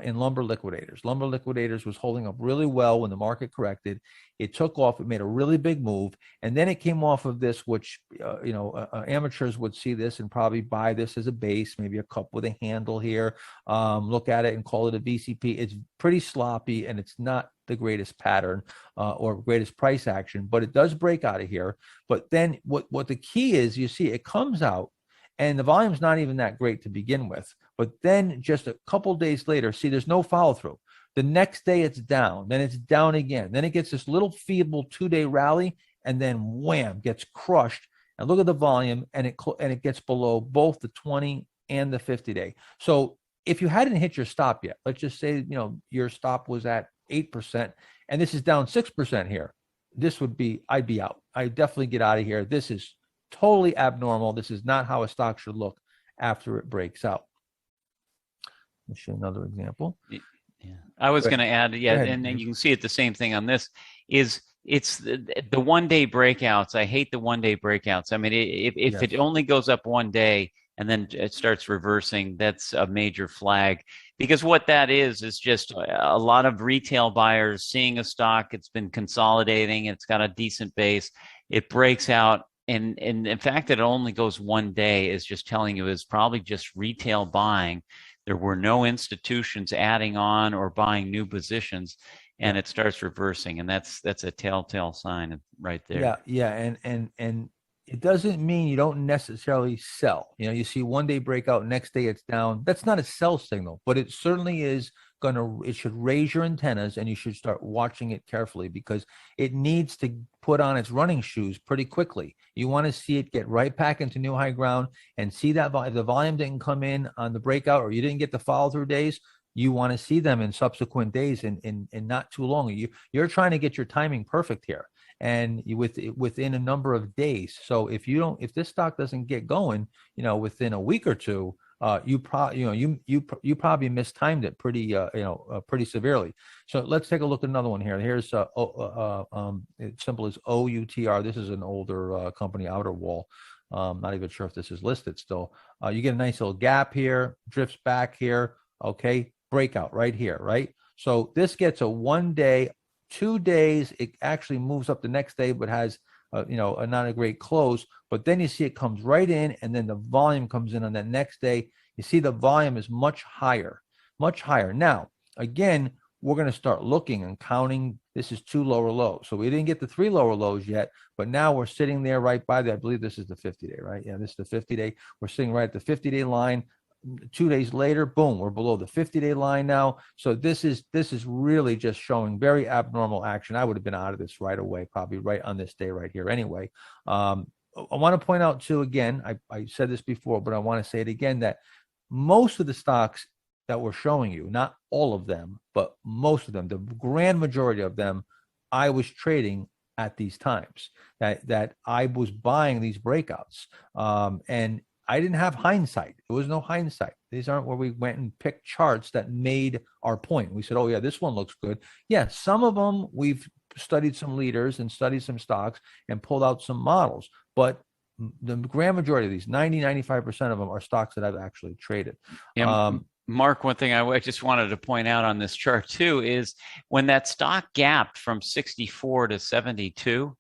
A: in lumber liquidators. Lumber liquidators was holding up really well when the market corrected. It took off. It made a really big move, and then it came off of this, which amateurs would see this and probably buy this as a base, maybe a cup with a handle here. Look at it and call it a VCP. It's pretty sloppy, and it's not the greatest pattern or greatest price action, but it does break out of here. But then what the key is, you see it comes out, and the volume's not even that great to begin with. But then just a couple days later, see, there's no follow through. The next day it's down, then it's down again. Then it gets this little feeble 2-day rally, and then wham, gets crushed. And look at the volume, and it gets below both the 20 and the 50-day. So if you hadn't hit your stop yet, let's just say your stop was at 8%, and this is down 6% here. I'd be out. I'd definitely get out of here. This is totally abnormal. This is not how a stock should look after it breaks out. Let's show another example.
B: Yeah, I was going to add, and then you can see it the same thing on this. It's the 1-day breakouts. I hate the 1-day breakouts. I mean, if it only goes up 1 day and then it starts reversing, that's a major flag. Because what that is just a lot of retail buyers seeing a stock. It's been consolidating. It's got a decent base. It breaks out. And in fact, that it only goes 1 day is just telling you is probably just retail buying. there were no institutions adding on or buying new positions, and
A: Yeah.
B: it starts reversing, and that's a telltale sign right there.
A: Yeah, and it doesn't mean you don't necessarily sell. You see one day breakout, next day it's down. That's not a sell signal, but it certainly is it should raise your antennas, and you should start watching it carefully because it needs to put on its running shoes pretty quickly. You want to see it get right back into new high ground and see that if the volume didn't come in on the breakout or you didn't get the follow through days, you want to see them in subsequent days and not too long. You're trying to get your timing perfect here and within a number of days. So if this stock doesn't get going, within a week or two, you probably you probably mistimed it pretty severely. So let's take a look at another one here. Here's it's simple as OUTR. This is an older company, Outer Wall. Not even sure if this is listed still. You get a nice little gap here, drifts back here. Okay, breakout right here, right? So this gets a 1 day, 2 days. It actually moves up the next day, but has not a great close. But then you see it comes right in, and then the volume comes in on that next day. You see the volume is much higher, much higher. Now, again, we're going to start looking and counting. This is 2 lower lows. So we didn't get the 3 lower lows yet, but now we're sitting there right by that. I believe this is the 50-day, right? Yeah, this is the 50-day. We're sitting right at the 50-day line. 2 days later, boom, we're below the 50-day line now. So this is really just showing very abnormal action. I would have been out of this right away, probably right on this day right here anyway. I want to point out too, again, I said this before, but I want to say it again, that most of the stocks that we're showing you, not all of them, but most of them, the grand majority of them, I was trading at these times that I was buying these breakouts. And I didn't have hindsight. There was no hindsight. These aren't where we went and picked charts that made our point. We said, oh, yeah, this one looks good. Yeah, some of them we've studied some leaders and studied some stocks and pulled out some models. But the grand majority of these, 95% of them are stocks that I've actually traded.
B: Mark, one thing I just wanted to point out on this chart too is when that stock gapped from 64 to 72,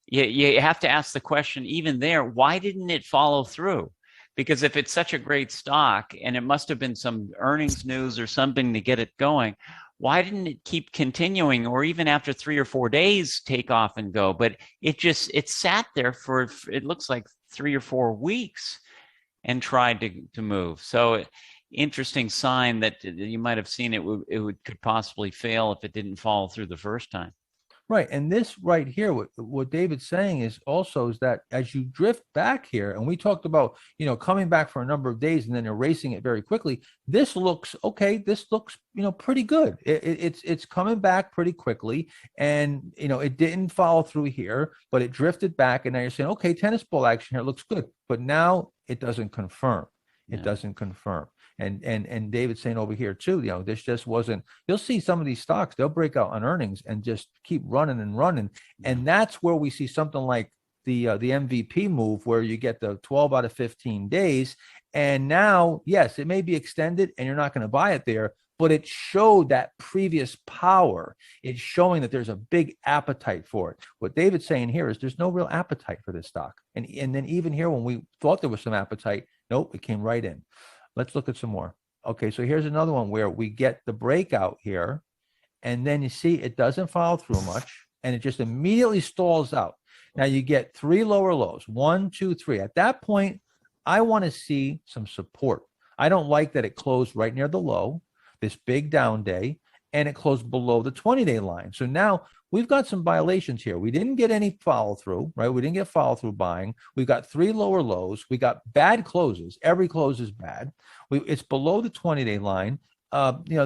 B: you have to ask the question, even there, why didn't it follow through? Because if it's such a great stock and it must have been some earnings news or something to get it going, why didn't it keep continuing, or even after 3 or 4 days take off and go? But it sat there for, it looks like 3 or 4 weeks and tried to move. So interesting sign that you might have seen could possibly fail if it didn't follow through the first time.
A: Right. And this right here, what David's saying is that as you drift back here, and we talked about, coming back for a number of days and then erasing it very quickly, this looks okay. This looks, pretty good. It's coming back pretty quickly. And, it didn't follow through here, but it drifted back. And now you're saying, okay, tennis ball action here looks good. But now it doesn't confirm. It doesn't confirm. And David's saying over here too, this just wasn't. You'll see some of these stocks, they'll break out on earnings and just keep running and running. And that's where we see something like the MVP move, where you get the 12 out of 15 days. And now, yes, it may be extended and you're not going to buy it there, but it showed that previous power. It's showing that there's a big appetite for it. What David's saying here is there's no real appetite for this stock. And then even here, when we thought there was some appetite, nope, it came right in. Let's look at some more. Okay, so here's another one where we get the breakout here, and then you see it doesn't follow through much, and it just immediately stalls out. Now you get 3 lower lows, 1, 2, 3. At that point, I want to see some support. I don't like that it closed right near the low, this big down day, and it closed below the 20-day line. So now we've got some violations here. We didn't get any follow through, right? We didn't get follow through buying. We've got 3 lower lows. We got bad closes. Every close is bad. It's below the 20-day line.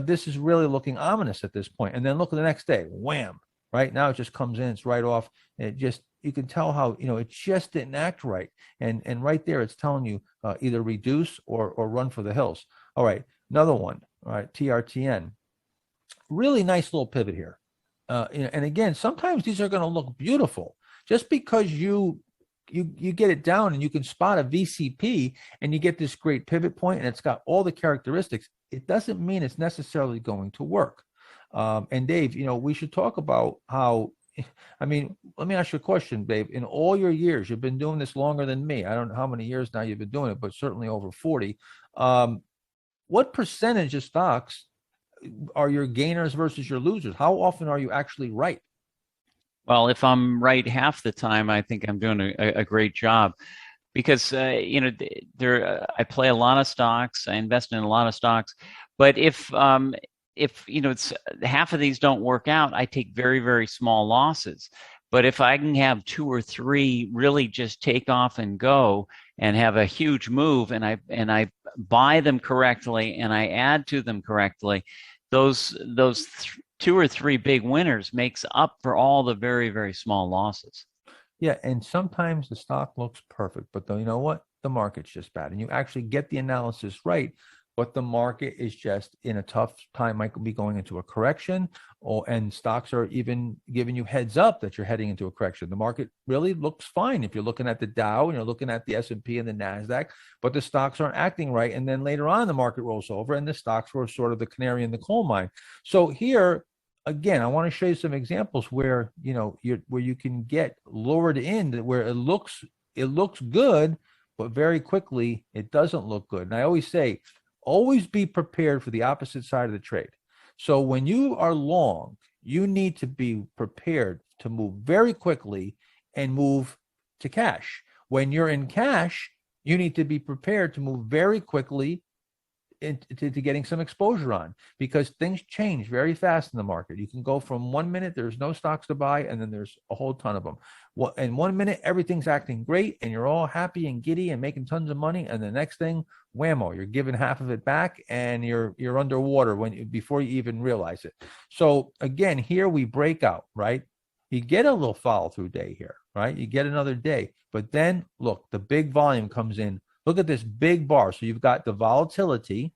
A: This is really looking ominous at this point. And then look at the next day, wham, right? Now it just comes in, it's right off. You can tell how, it just didn't act right. And right there, it's telling you either reduce or run for the hills. All right, another one, all right, TRTN. Really nice little pivot here. And again, sometimes these are going to look beautiful. Just because you get it down and you can spot a VCP and you get this great pivot point and it's got all the characteristics, it doesn't mean it's necessarily going to work. And Dave, we should talk about how, let me ask you a question, Dave. In all your years, you've been doing this longer than me. I don't know how many years now you've been doing it, but certainly over 40. what percentage of stocks are your gainers versus your losers? How often are you actually right?
B: Well, if I'm right half the time, I think I'm doing a great job because I play a lot of stocks, I invest in a lot of stocks, but if it's half of these don't work out, I take very, very small losses. But if I can have two or three really just take off and go and have a huge move, and I buy them correctly and I add to them correctly, those two or three big winners makes up for all the very, very small losses.
A: Yeah, and sometimes the stock looks perfect, but though you know what? The market's just bad. And you actually get the analysis right, but the market is just in a tough time, might be going into a correction, or and stocks are even giving you heads up that you're heading into a correction. The market really looks fine if you're looking at the Dow and you're looking at the S&P and the Nasdaq, but the stocks aren't acting right. And then later on, the market rolls over and the stocks were sort of the canary in the coal mine. So here, again, I want to show you some examples where where you can get lured in, where it looks good, but very quickly it doesn't look good. And I always say, always be prepared for the opposite side of the trade. So when you are long, you need to be prepared to move very quickly and move to cash. When you're in cash, you need to be prepared to move very quickly to getting some exposure on, because things change very fast in the market. You can go from 1 minute there's no stocks to buy, and then there's a whole ton of them. Well, in 1 minute everything's acting great and you're all happy and giddy and making tons of money, and the next thing, whammo, you're giving half of it back and you're underwater before you even realize it. So again, here we break out, right? You get a little follow through day here, right? You get another day, but then look, the big volume comes in. Look at this big bar. So you've got the volatility,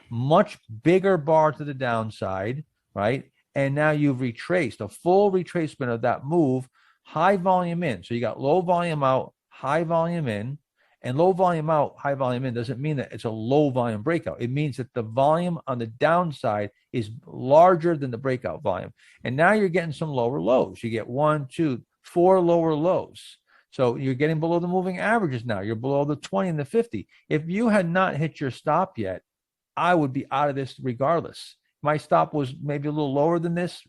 A: much bigger bar to the downside, right? And now you've retraced a full retracement of that move, high volume in. So you got low volume out, high volume in, and low volume out, high volume in doesn't mean that it's a low volume breakout. It means that the volume on the downside is larger than the breakout volume. And now you're getting some lower lows. You get 1, 2, 4 lower lows. So you're getting below the moving averages now. You're below the 20 and the 50. If you had not hit your stop yet, I would be out of this regardless. My stop was maybe a little lower than this,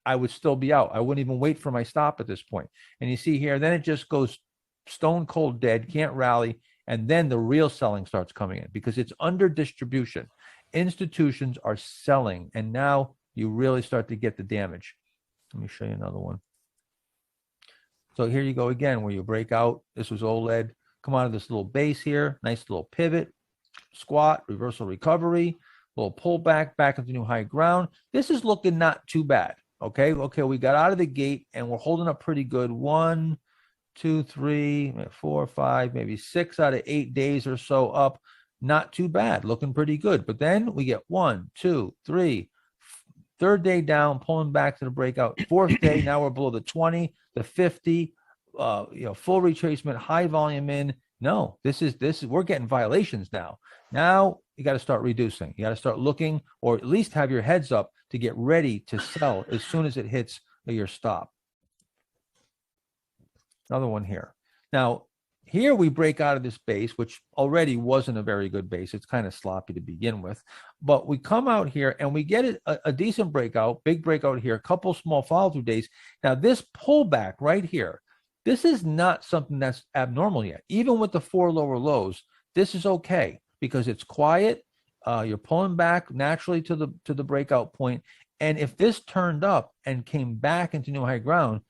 A: I would still be out. I wouldn't even wait for my stop at this point. And you see here, then it just goes stone cold dead, can't rally. And then the real selling starts coming in because it's under distribution. Institutions are selling. And now you really start to get the damage. Let me show you another one. So here you go again, where you break out. This was OLED. Come out of this little base here. Nice little pivot, squat, reversal recovery, little pullback back into new high ground. This is looking not too bad. Okay, we got out of the gate and we're holding up pretty good. 1, 2, 3, 4, 5, maybe 6 out of 8 days or so up. Not too bad, looking pretty good. But then we get 1, 2, 3, third day down, pulling back to the breakout. Fourth day, now we're below the 20, the 50, full retracement, high volume in. No, this is we're getting violations now. Now you got to start reducing. You got to start looking, or at least have your heads up to get ready to sell as soon as it hits your stop. Another one here. Now, here we break out of this base, which already wasn't a very good base. It's kind of sloppy to begin with. But we come out here and we get a decent breakout, big breakout here, a couple small follow-through days. Now, this pullback right here, this is not something that's abnormal yet. Even with the 4 lower lows, this is okay because it's quiet. You're pulling back naturally to the breakout point. And if this turned up and came back into new high ground,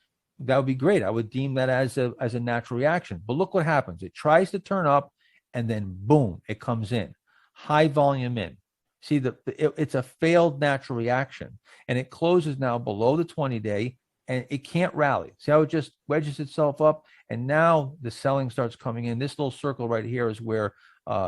A: that would be great. I would deem that as a natural reaction. But look what happens. It tries to turn up and then boom, it comes in. High volume in. See, it's a failed natural reaction. And it closes now below the 20-day and it can't rally. See how it just wedges itself up? And now the selling starts coming in. This little circle right here is where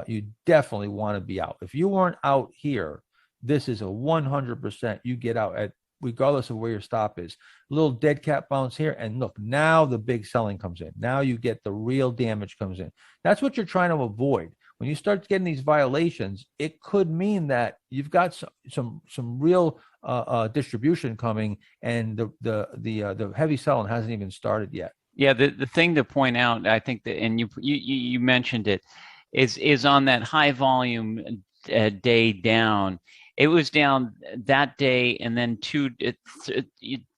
A: you definitely want to be out. If you weren't out here, this is a 100% you get out at, regardless of where your stop is. A little dead cat bounce here, and look, now the big selling comes in. Now you get the real damage comes in. That's what you're trying to avoid. When you start getting these violations, it could mean that you've got some real distribution coming, and the heavy selling hasn't even started yet.
B: Yeah, the thing to point out, I think that, and you mentioned it, is on that high volume day down. It was down that day, and then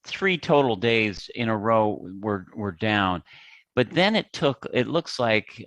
B: three total days in a row were down. But then it looks like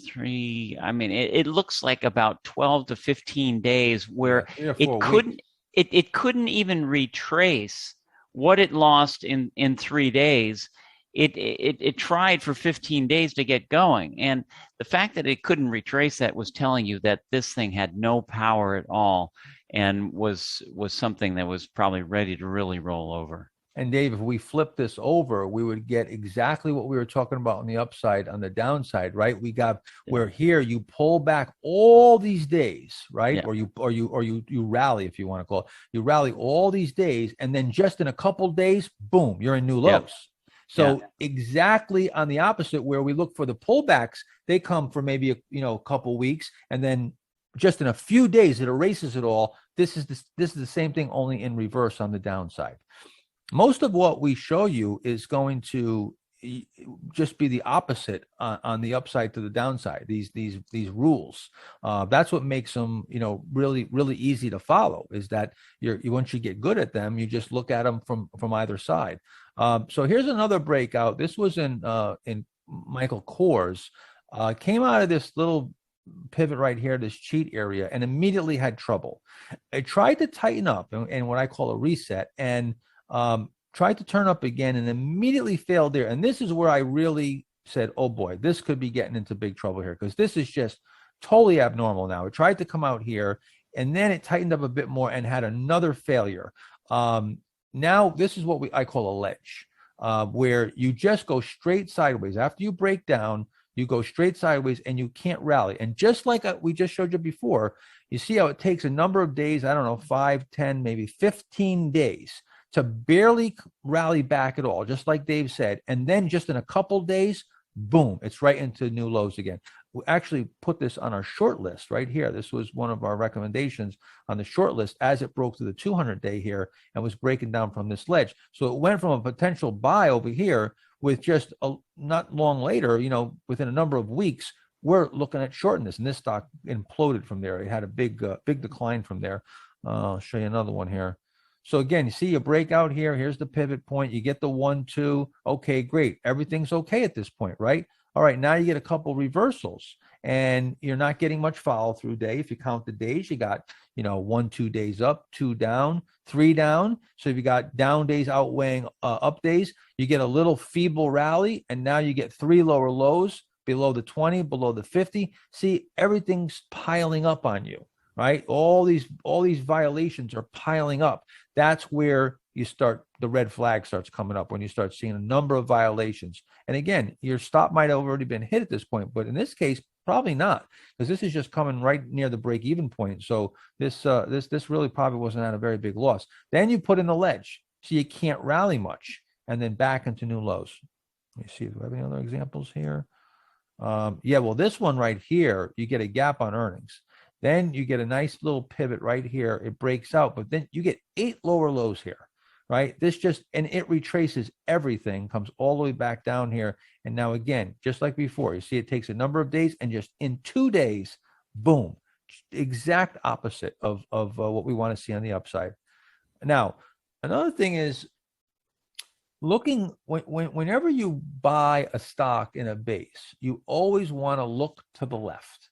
B: three, I mean, it looks like about 12 to 15 days
A: Yeah,
B: where
A: 3 or 4 weeks.
B: it couldn't even retrace what it lost in 3 days. It tried for 15 days to get going. And the fact that it couldn't retrace that was telling you that this thing had no power at all and was something that was probably ready to really roll over.
A: And Dave, if we flip this over, we would get exactly what we were talking about on the upside, on the downside, right? We got where here you pull back all these days, right?
B: Yeah.
A: Or you rally, if you want to call it. You rally all these days, and then just in a couple days, boom, you're in new
B: Yeah.
A: lows. So exactly on the opposite, where we look for the pullbacks, they come for maybe a couple weeks, and then just in a few days it erases it all. This is the same thing, only in reverse on the downside. Most of what we show you is going to just be the opposite on the upside to the downside. These rules. That's what makes them, really really easy to follow. Is that once you get good at them, you just look at them from either side. So here's another breakout. This was in Michael Kors. Came out of this little pivot right here, this cheat area, and immediately had trouble. It tried to tighten up and what I call a reset, and tried to turn up again and immediately failed there. And this is where I really said, oh boy, this could be getting into big trouble here, because this is just totally abnormal now. It tried to come out here and then it tightened up a bit more and had another failure. Now this is what I call a ledge, where you just go straight sideways. After you break down, you go straight sideways and you can't rally. And just like we just showed you before, you see how it takes a number of days, I don't know, 5, 10, maybe 15 days to barely rally back at all, just like Dave said. And then just in a couple days, boom, it's right into new lows again. We actually put this on our short list right here. This was one of our recommendations on the short list as it broke through the 200-day here and was breaking down from this ledge. So it went from a potential buy over here with just not long later, within a number of weeks, we're looking at shorting this, and this stock imploded from there. It had a big decline from there. I'll show you another one here. So again, you see a breakout here. Here's the pivot point. You get the 1, 2. Okay, great. Everything's okay at this point, right? All right, now you get a couple reversals, and you're not getting much follow through day. If you count the days, you got 1, 2 days up, 2 down, 3 down. So if you got down days outweighing up days, you get a little feeble rally, and now you get 3 lower lows below the 20, below the 50. See, everything's piling up on you, right? All these violations are piling up. That's where the red flag starts coming up, when you start seeing a number of violations. And again, your stop might have already been hit at this point, but in this case, probably not, because this is just coming right near the break-even point. So this really probably wasn't at a very big loss. Then you put in the ledge, so you can't rally much, and then back into new lows. Let me see, do we have any other examples here? Well, this one right here, you get a gap on earnings. Then you get a nice little pivot right here. It breaks out, but then you get 8 lower lows here, right? And it retraces everything, comes all the way back down here. And now again, just like before, you see it takes a number of days, and just in 2 days, boom, exact opposite of what we want to see on the upside. Now, another thing is, whenever you buy a stock in a base, you always want to look to the left.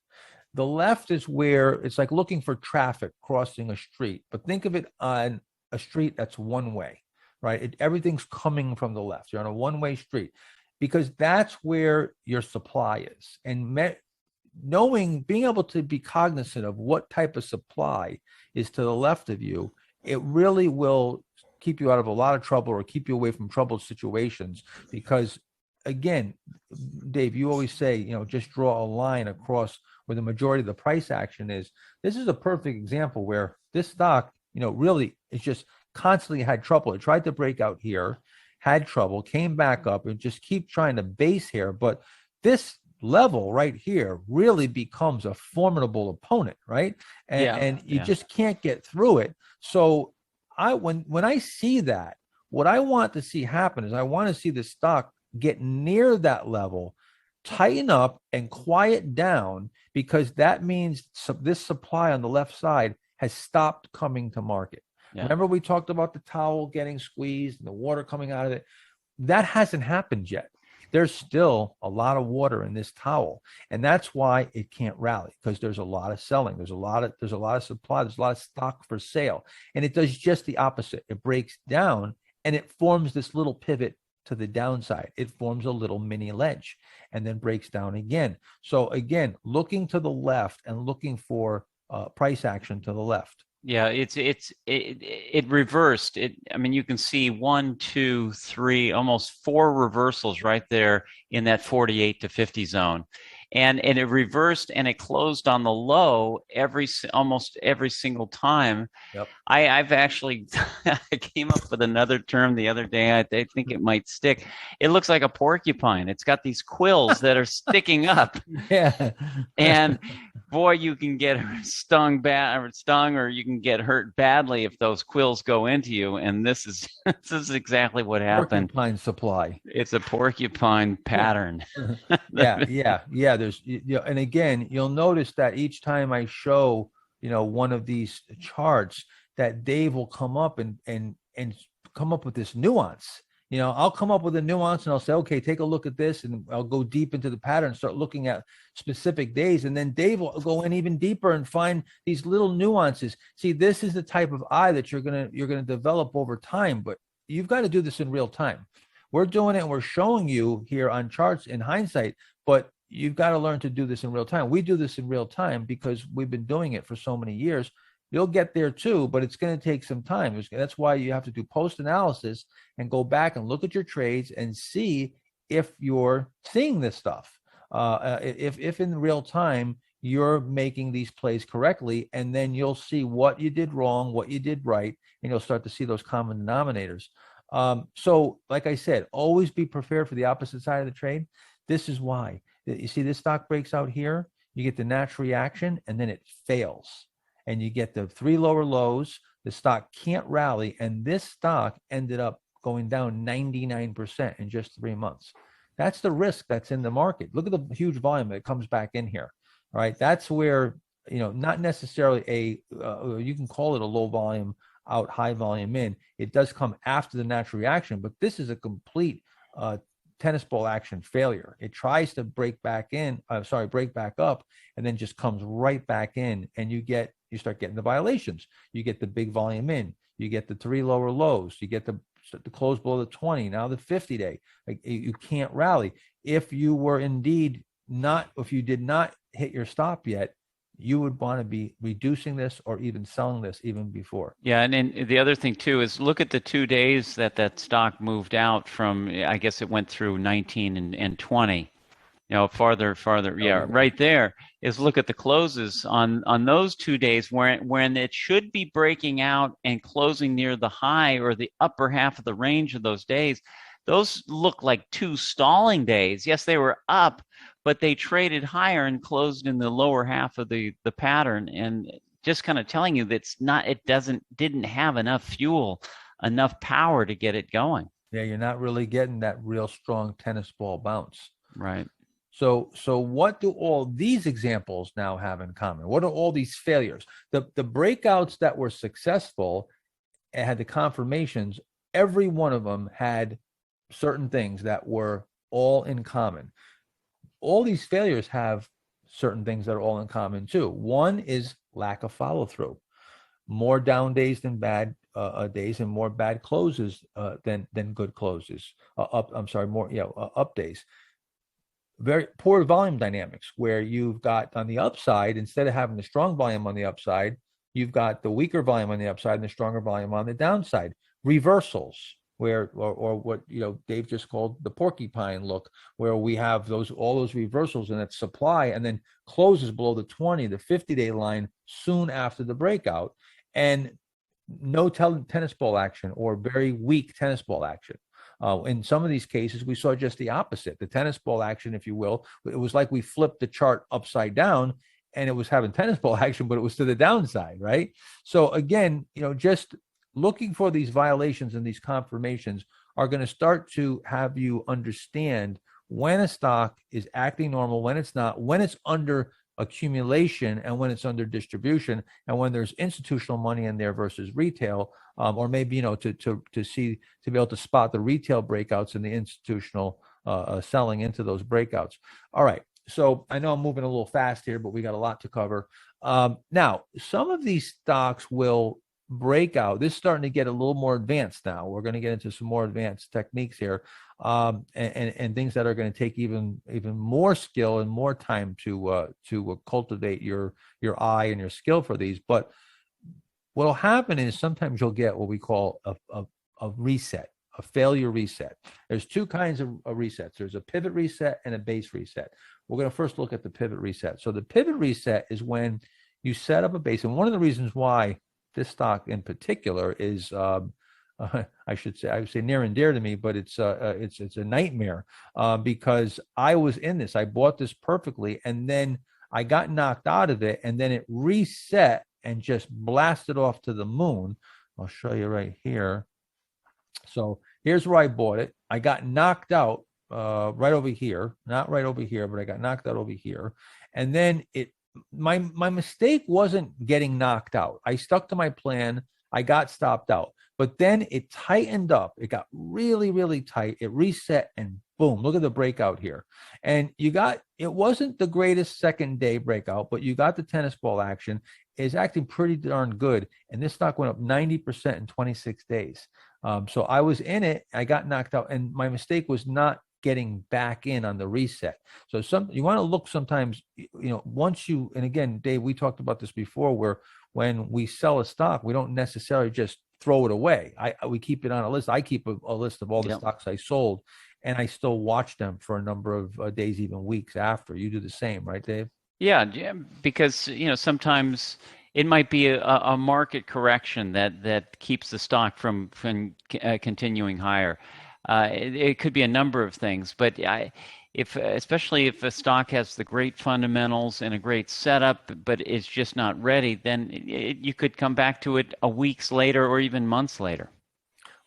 A: The left is where it's like looking for traffic crossing a street, but think of it on a street that's one way, right? Everything's coming from the left. You're on a one-way street, because that's where your supply is. And being able to be cognizant of what type of supply is to the left of you, it really will keep you out of a lot of trouble, or keep you away from troubled situations. Because again, Dave, you always say, just draw a line across where the majority of the price action is. This is a perfect example where this stock, really is just constantly had trouble. It tried to break out here, had trouble, came back up, and just keep trying to base here. But this level right here really becomes a formidable opponent, right? And you just can't get through it. So when I see that, what I want to see happen is I want to see the stock get near that level, tighten up and quiet down, because that means this supply on the left side has stopped coming to market.
B: Yeah.
A: Remember, we talked about the towel getting squeezed and the water coming out of it. That hasn't happened yet. There's still a lot of water in this towel, and that's why it can't rally, because there's a lot of selling. There's a lot of supply. There's a lot of stock for sale, and it does just the opposite. It breaks down and it forms this little pivot to the downside. It forms a little mini ledge and then breaks down again. So again, looking to the left and looking for price action to the left.
B: Yeah, it reversed. I mean, you can see 1, 2, 3, almost 4 reversals right there in that 48 to 50 zone, and it reversed and it closed on the low almost every single time.
A: Yep.
B: I've actually I came up with another term the other day. I think it might stick. It looks like a porcupine. It's got these quills that are sticking up.
A: Yeah.
B: And boy, you can get stung, or you can get hurt badly if those quills go into you. And this is exactly what happened.
A: Porcupine supply.
B: It's a porcupine pattern.
A: Yeah. There's, and again, you'll notice that each time I show, one of these charts, that Dave will come up and come up with this nuance. I'll come up with a nuance and I'll say, okay, take a look at this, and I'll go deep into the pattern, start looking at specific days, and then Dave will go in even deeper and find these little nuances. See, this is the type of eye that you're gonna develop over time, but you've got to do this in real time. We're doing it and we're showing you here on charts in hindsight, but you've got to learn to do this in real time. We do this in real time because we've been doing it for so many years. You'll get there too, but it's going to take some time. That's why you have to do post analysis and go back and look at your trades and see if you're seeing this stuff. If in real time you're making these plays correctly, and then you'll see what you did wrong, what you did right, and you'll start to see those common denominators. So like I said, always be prepared for the opposite side of the trade. This is why. You see this stock breaks out here, you get the natural reaction, and then it fails. And you get the 3 lower lows, the stock can't rally, and this stock ended up going down 99% in just 3 months. That's the risk that's in the market. Look at the huge volume that comes back in here. All right, that's where, not necessarily you can call it a low volume out, high volume in. It does come after the natural reaction, but this is a complete tennis ball action failure. It tries to break back up, and then just comes right back in, and you start getting the violations. You get the big volume in, you get the 3 lower lows, you get the close below the 20, now the 50 day. Like, you can't rally. If you did not hit your stop yet, you would want to be reducing this or even selling this even before.
B: Yeah, and then the other thing too is look at the 2 days that stock moved out from. I guess it went through 19 and 20. Farther. Yeah, right there is look at the closes on those 2 days when it should be breaking out and closing near the high or the upper half of the range of those days. Those look like 2 stalling days. Yes, they were up, but they traded higher and closed in the lower half of the pattern, and just kind of telling you that didn't have enough fuel, enough power to get it going.
A: Yeah, you're not really getting that real strong tennis ball bounce.
B: Right.
A: So what do all these examples now have in common? What are all these failures? The breakouts that were successful and had the confirmations, every one of them had certain things that were all in common. All these failures have certain things that are all in common too. One is lack of follow through. More down days than bad days, and more bad closes than good closes. Up days. Very poor volume dynamics, where you've got on the upside, instead of having the strong volume on the upside, you've got the weaker volume on the upside and the stronger volume on the downside. Reversals, where or what Dave just called the porcupine look, where we have all those reversals in that supply, and then closes below the 20, the 50-day line soon after the breakout, and no tennis ball action or very weak tennis ball action. In some of these cases, we saw just the opposite. The tennis ball action, if you will, it was like we flipped the chart upside down, and it was having tennis ball action, but it was to the downside, right? So again, just looking for these violations and these confirmations are going to start to have you understand when a stock is acting normal, when it's not, when it's under accumulation, and when it's under distribution, and when there's institutional money in there versus retail, or maybe to see, to be able to spot the retail breakouts and the institutional selling into those breakouts. All right. So I know I'm moving a little fast here, but we got a lot to cover. Now, some of these stocks will break out. This is starting to get a little more advanced now. We're going to get into some more advanced techniques here, and things that are going to take even more skill and more time to cultivate your eye and your skill for these. But what will happen is sometimes you'll get what we call a reset, a failure reset. There's two kinds of resets. There's a pivot reset and a base reset. We're going to first look at the pivot reset. So the pivot reset is when you set up a base. And one of the reasons why this stock in particular is, I would say near and dear to me, but it's a nightmare, because I was in this. I bought this perfectly, and then I got knocked out of it, and then it reset and just blasted off to the moon. I'll show you right here. So here's where I bought it. I got knocked out right over here, not right over here, but I got knocked out over here. And then my mistake wasn't getting knocked out. I stuck to my plan. I got stopped out, but then it tightened up. It got really, really tight. It reset, and boom, look at the breakout here. And it wasn't the greatest second day breakout, but you got the tennis ball action. It's acting pretty darn good. And this stock went up 90% in 26 days. So I was in it. I got knocked out, and my mistake was not getting back in on the reset. So you want to look sometimes, once you, and again, Dave, we talked about this before, where when we sell a stock, we don't necessarily just throw it away. We keep it on a list. I keep a list of all the stocks I sold, and I still watch them for a number of days, even weeks after. You do the same, right, Dave?
B: Yeah, because sometimes it might be a market correction that keeps the stock from continuing higher. It could be a number of things, but especially if a stock has the great fundamentals and a great setup, but it's just not ready, then you could come back to it a weeks later or even months later.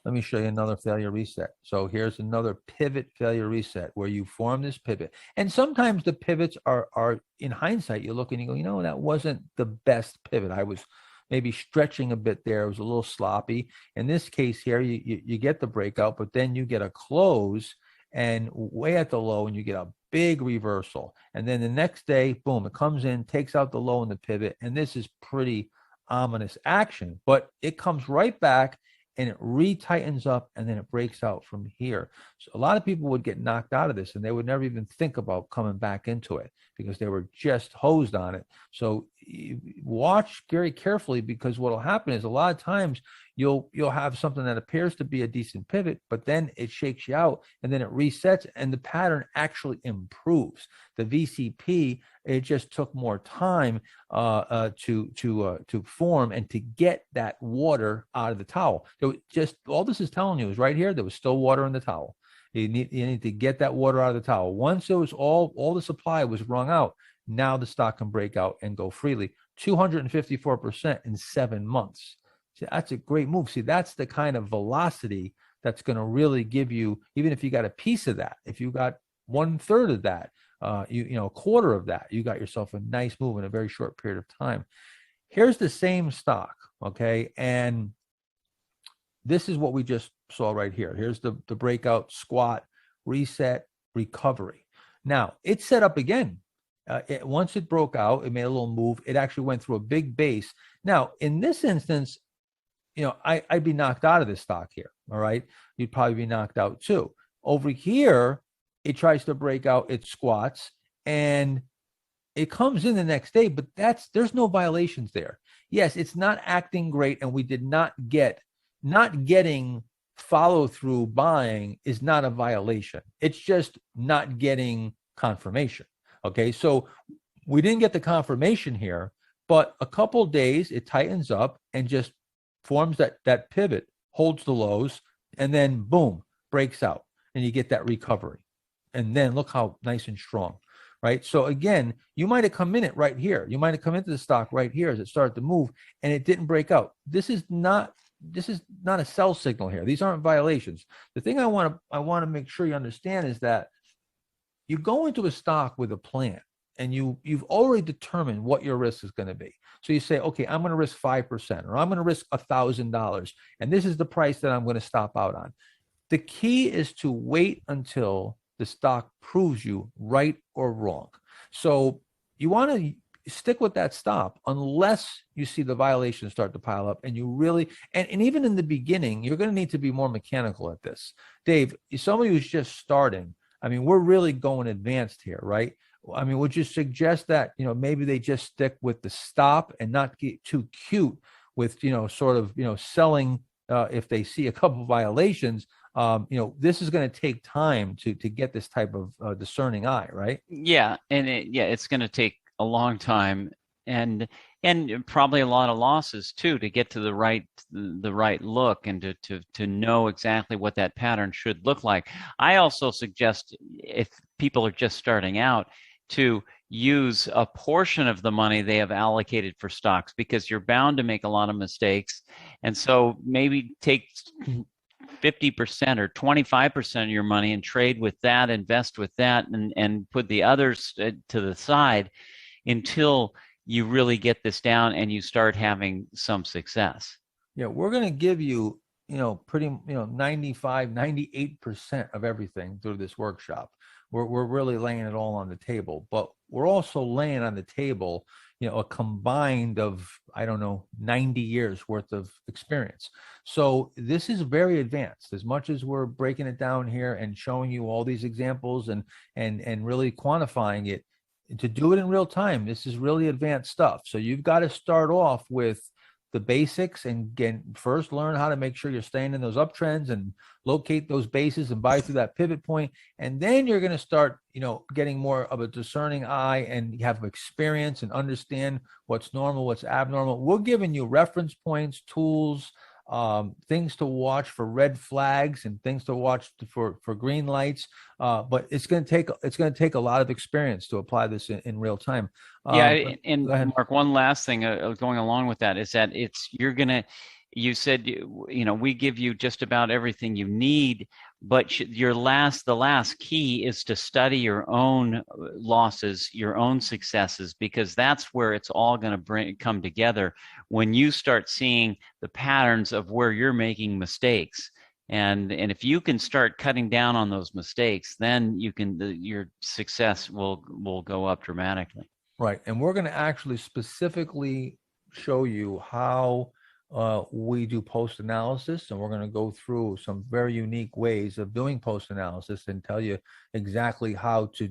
A: Let me show you another failure reset. So here's another pivot failure reset where you form this pivot. And sometimes the pivots are in hindsight, you look and you go, that wasn't the best pivot. I was maybe stretching a bit there. It was a little sloppy. In this case here, you get the breakout, but then you get a close and way at the low, and you get a big reversal. And then the next day, boom, it comes in, takes out the low in the pivot. And this is pretty ominous action, but it comes right back and it retightens up, and then it breaks out from here. So a lot of people would get knocked out of this, and they would never even think about coming back into it because they were just hosed on it. So watch very carefully, because what will happen is a lot of times you'll have something that appears to be a decent pivot, but then it shakes you out, and then it resets, and the pattern actually improves. The VCP, it just took more time to form and to get that water out of the towel. So just all this is telling you is right here, there was still water in the towel. You need to get that water out of the towel. Once it was all the supply was wrung out, now the stock can break out and go freely. 254% in 7 months. See, that's a great move. See, that's the kind of velocity that's going to really give you, even if you got a piece of that, if you got 1/3 of that, a quarter of that, you got yourself a nice move in a very short period of time. Here's the same stock, okay? And this is what we just saw right here. Here's the breakout, squat, reset, recovery. Now, it's set up again. Once it broke out, it made a little move. It actually went through a big base. Now, in this instance, I'd be knocked out of this stock here, all right? You'd probably be knocked out too. Over here, it tries to break out, it squats, and it comes in the next day, but there's no violations there. Yes, it's not acting great, and we did not getting follow-through buying is not a violation. It's just not getting confirmation. Okay, so we didn't get the confirmation here, but a couple days it tightens up and just forms that pivot, holds the lows, and then boom, breaks out, and you get that recovery. And then look how nice and strong, right? So again, you might have come in it right here. You might have come into the stock right here as it started to move, and it didn't break out. This is not a sell signal here. These aren't violations. The thing I want to make sure you understand is that you go into a stock with a plan, and you've already determined what your risk is going to be. So you say, okay, I'm going to risk 5%, or I'm going to risk $1,000, and this is the price that I'm going to stop out on. The key is to wait until the stock proves you right or wrong. So you want to stick with that stop unless you see the violations start to pile up, and you really, and even in the beginning, you're going to need to be more mechanical at this. Dave, somebody who's just starting, I mean, we're really going advanced here, right? I mean, would you suggest that, maybe they just stick with the stop and not get too cute with, sort of, selling if they see a couple of violations? This is going to take time to get this type of discerning eye, right?
B: Yeah, and it's going to take a long time, and probably a lot of losses too to get to the right look, and to know exactly what that pattern should look like. I also suggest, if people are just starting out, to use a portion of the money they have allocated for stocks, because you're bound to make a lot of mistakes. And so maybe take 50% or 25% of your money and trade with that, invest with that, and put the others to the side until you really get this down and you start having some success.
A: Yeah, we're going to give you, pretty, 95, 98% of everything through this workshop. We're really laying it all on the table, but we're also laying on the table, a combined of, I don't know, 90 years worth of experience. So this is very advanced. As much as we're breaking it down here and showing you all these examples and really quantifying it, to do it in real time, this is really advanced stuff. So you've got to start off with the basics, and first learn how to make sure you're staying in those uptrends and locate those bases and buy through that pivot point. And then you're going to start, getting more of a discerning eye, and have experience and understand what's normal, what's abnormal. We're giving you reference points, tools, things to watch for red flags, and things to watch for green lights. But it's going to take a lot of experience to apply this in real time.
B: Yeah, and Mark, one last thing going along with that is that you said, we give you just about everything you need, but the last key is to study your own losses, your own successes, because that's where it's all going to come together when you start seeing the patterns of where you're making mistakes. And if you can start cutting down on those mistakes, then your success will go up dramatically.
A: Right. And we're going to actually specifically show you how we do post-analysis, and we're going to go through some very unique ways of doing post-analysis and tell you exactly how to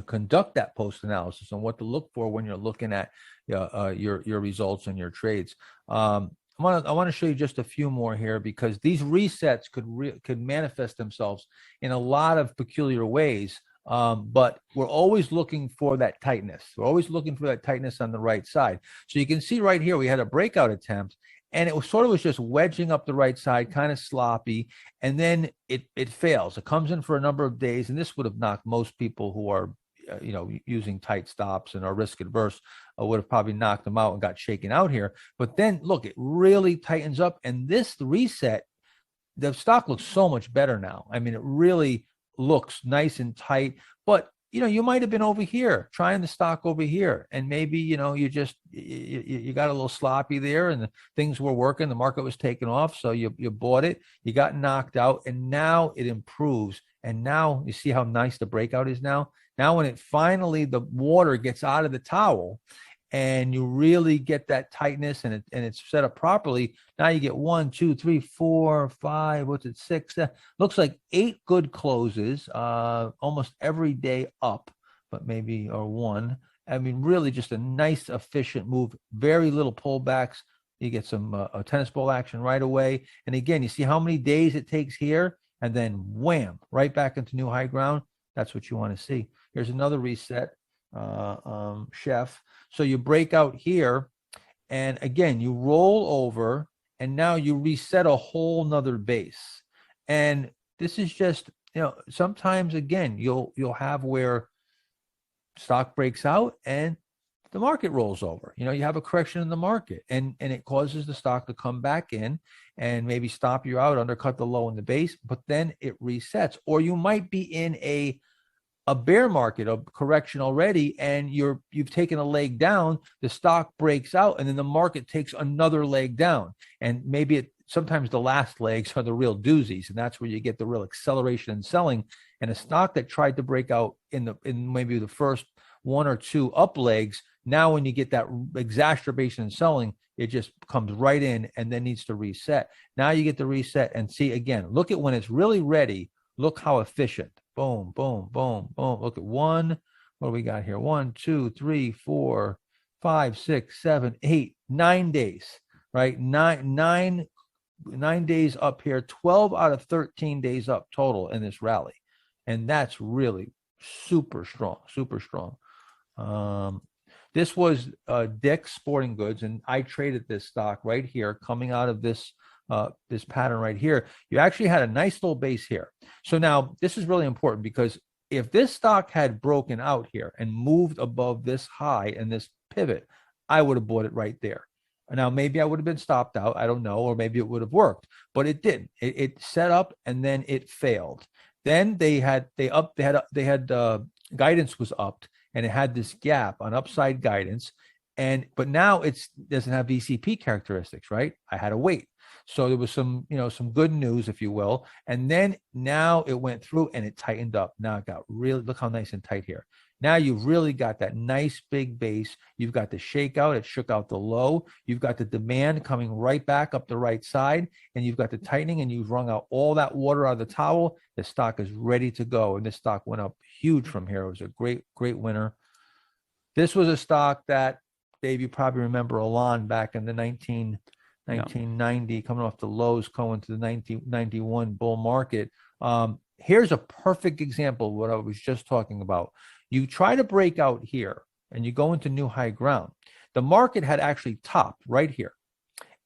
A: conduct that post-analysis and what to look for when you're looking at your results and your trades. I want to show you just a few more here, because these resets could manifest themselves in a lot of peculiar ways. But we're always looking for that tightness. We're always looking for that tightness on the right side. So you can see right here, we had a breakout attempt, and it was just wedging up the right side, kind of sloppy. And then it fails. It comes in for a number of days. And this would have knocked most people who are, using tight stops and are risk adverse, would have probably knocked them out and got shaken out here. But then look, it really tightens up. And this reset, the stock looks so much better now. I mean, it really looks nice and tight. But you might have been over here trying the stock over here, and maybe you got a little sloppy there, and things were working, the market was taking off, so you bought it, you got knocked out, and now it improves. And now you see how nice the breakout is. Now when it finally, the water gets out of the towel, and you really get that tightness, and it's set up properly. Now you get 1, 2, 3, 4, 5, what's it, 6, looks like 8 good closes, almost every day up, but maybe, or 1. I mean, really just a nice, efficient move, very little pullbacks. You get some a tennis ball action right away. And again, you see how many days it takes here, and then wham, right back into new high ground. That's what you want to see. Here's another reset, chef. So you break out here, and again, you roll over, and now you reset a whole nother base. And this is just, sometimes again, you'll have where stock breaks out and the market rolls over. You have a correction in the market, and it causes the stock to come back in and maybe stop you out, undercut the low in the base, but then it resets. Or you might be in a a bear market, a correction already, and you've taken a leg down, the stock breaks out, and then the market takes another leg down. And maybe sometimes the last legs are the real doozies, and that's where you get the real acceleration in selling. And a stock that tried to break out in maybe the first one or two up legs, now when you get that exacerbation in selling, it just comes right in and then needs to reset. Now you get the reset and see again, look at when it's really ready. Look how efficient. Boom, boom, boom, boom. Look at one. What do we got here? 1, 2, 3, 4, 5, 6, 7, 8, 9 days, right? Nine days up here, 12 out of 13 days up total in this rally. And that's really super strong, super strong. This was Dick's Sporting Goods, and I traded this stock right here coming out of this pattern right here. You actually had a nice little base here. So now this is really important, because if this stock had broken out here and moved above this high and this pivot, I would have bought it right there. Now, maybe I would have been stopped out. I don't know, or maybe it would have worked, but it didn't. It set up and then it failed. Then they had guidance was upped, and it had this gap on upside guidance. But now it doesn't have VCP characteristics, right? I had to wait. So there was some good news, if you will. And then now it went through and it tightened up. Now it got really, look how nice and tight here. Now you've really got that nice big base. You've got the shakeout. It shook out the low. You've got the demand coming right back up the right side, and you've got the tightening, and you've wrung out all that water out of the towel. The stock is ready to go. And this stock went up huge from here. It was a great, great winner. This was a stock that, Dave, you probably remember Elan back in the 1990, coming off the lows, going to the 1991 bull market. Here's a perfect example of what I was just talking about. You try to break out here and you go into new high ground. The market had actually topped right here.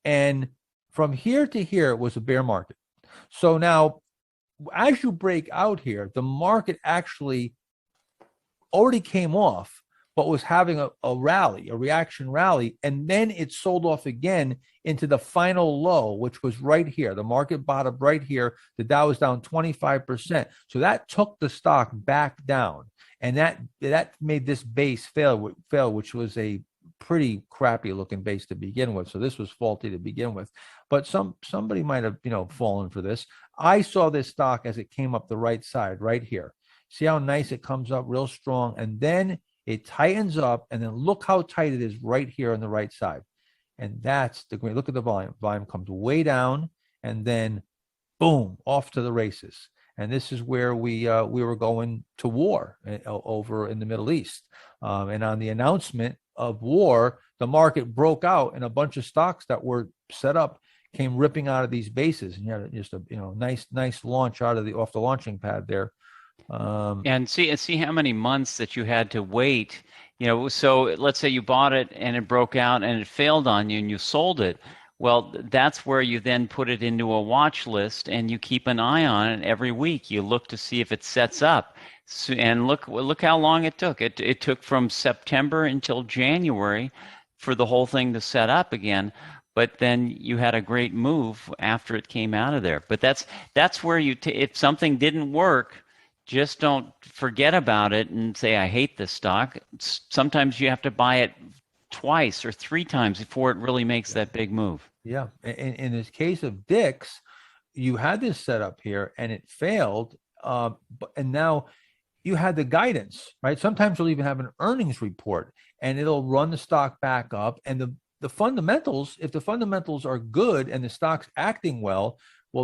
A: And from here to here was a bear market. So now, as you break out here, the market actually already came off, but was having a rally, a reaction rally, and then it sold off again into the final low, which was right here. The market bottomed right here. The Dow was down 25%. So that took the stock back down, and that made this base fail, which was a pretty crappy looking base to begin with. So this was faulty to begin with. But somebody might have fallen for this. I saw this stock as it came up the right side right here. See how nice it comes up real strong, and then it tightens up, and then look how tight it is right here on the right side. And that's the great. Look at the volume. Volume comes way down, and then boom, off to the races. And this is where we were going to war over in the Middle East. And on the announcement of war, the market broke out, and a bunch of stocks that were set up came ripping out of these bases. And you had just a nice launch out of off the launching pad there.
B: And see how many months that you had to wait. So let's say you bought it and it broke out and it failed on you and you sold it. Well, that's where you then put it into a watch list and you keep an eye on it every week. You look to see if it sets up. And look how long it took. It took from September until January for the whole thing to set up again. But then you had a great move after it came out of there. But that's where if something didn't work, just don't forget about it and say, I hate this stock. Sometimes you have to buy it twice or three times before it really makes that big move.
A: Yeah. In this case of Dick's, you had this set up here and it failed. And now you had the guidance, right? Sometimes you'll even have an earnings report and it'll run the stock back up. And the fundamentals, if the fundamentals are good and the stock's acting well,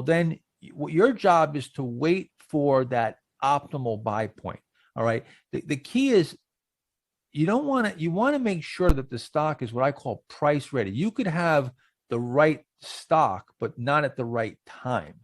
A: then your job is to wait for that optimal buy point. All right. The key is you want to make sure that the stock is what I call price ready. You could have the right stock, but not at the right time.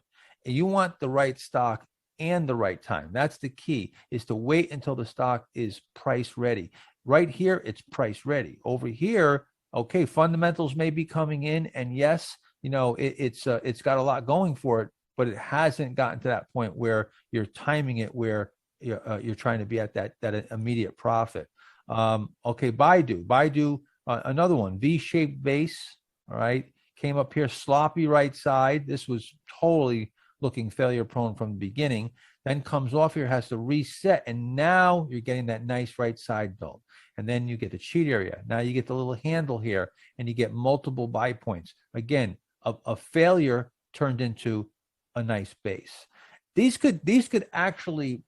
A: And you want the right stock and the right time. That's the key, is to wait until the stock is price ready. Right here, it's price ready. Over here, okay, fundamentals may be coming in, and yes, it's got a lot going for it, but it hasn't gotten to that point where you're timing it where you're trying to be at that immediate profit. Okay, Baidu, another one, V-shaped base, all right, came up here, sloppy right side. This was totally looking failure prone from the beginning. then comes off here, has to reset, and now you're getting that nice right side build. And then you get the cheat area. Now you get the little handle here, and you get multiple buy points. Again, a failure turned into a nice base. These could actually,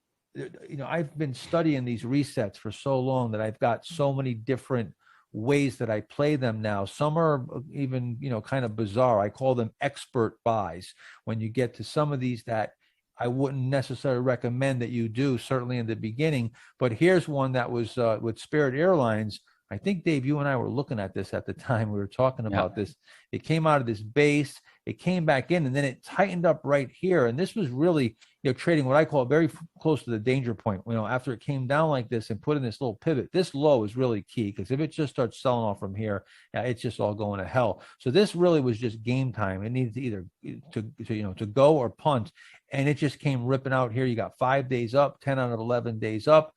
A: I've been studying these resets for so long that I've got so many different ways that I play them now. Some are even, kind of bizarre. I call them expert buys. When you get to some of these that I wouldn't necessarily recommend that you do, certainly in the beginning. But here's one that was with Spirit Airlines. I think, Dave, you and I were looking at this at the time. We were talking about this. It came out of this base. It came back in, and then it tightened up right here. And this was really, trading what I call very close to the danger point. After it came down like this and put in this little pivot, this low is really key, because if it just starts selling off from here, it's just all going to hell. So this really was just game time. It needed to either to go or punt, and it just came ripping out here. You got 5 days up, 10 out of 11 days up.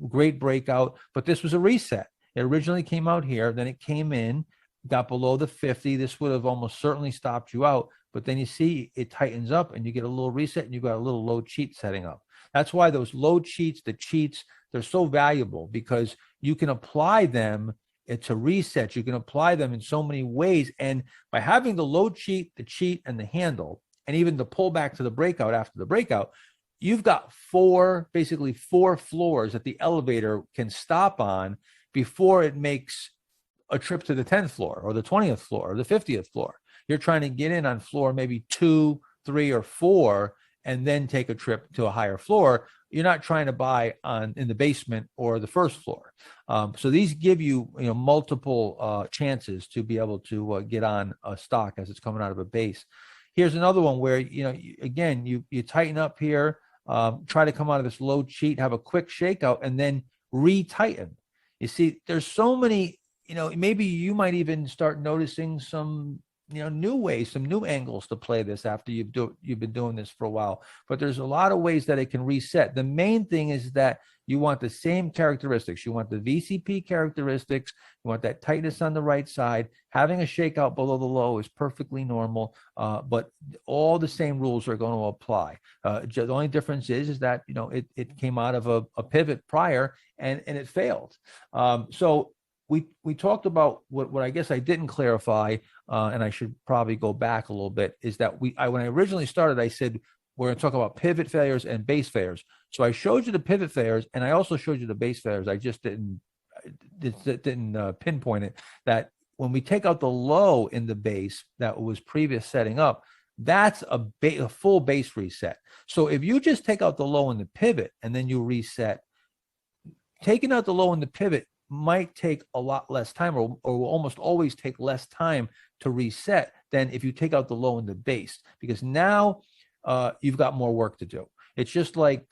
A: Great breakout, but this was a reset. It originally came out here, then it came in, got below the 50. This would have almost certainly stopped you out, but then you see it tightens up and you get a little reset, and you got a little low cheat setting up. That's why those low cheats, the cheats, they're so valuable, because you can apply them to reset. You can apply them in so many ways, and by having the low cheat, the cheat, and the handle, and even the pullback to the breakout after the breakout, you've got basically four floors that the elevator can stop on before it makes a trip to the 10th floor or the 20th floor or the 50th floor. You're trying to get in on floor maybe 2, 3, or 4, and then take a trip to a higher floor. You're not trying to buy in the basement or the first floor. So these give you, multiple chances to be able to get on a stock as it's coming out of a base. Here's another one where, again, you tighten up here, try to come out of this low cheat, have a quick shakeout, and then re-tighten. You see, there's so many, maybe you might even start noticing some, new ways, some new angles to play this after you've been doing this for a while. But there's a lot of ways that it can reset. The main thing is that you want the same characteristics. You want the VCP characteristics. You want that tightness on the right side. Having a shakeout below the low is perfectly normal, but all the same rules are going to apply. The only difference is that, it came out of a pivot prior and it failed. So we talked about what I guess I didn't clarify, and I should probably go back a little bit, is that when I originally started, I said we're going to talk about pivot failures and base failures. So I showed you the pivot failures, and I also showed you the base failures. I just didn't pinpoint it, that when we take out the low in the base that was previous setting up, that's a full base reset. So if you just take out the low in the pivot and then you reset, taking out the low in the pivot might take a lot less time, or will almost always take less time to reset than if you take out the low in the base, because now you've got more work to do. It's just like,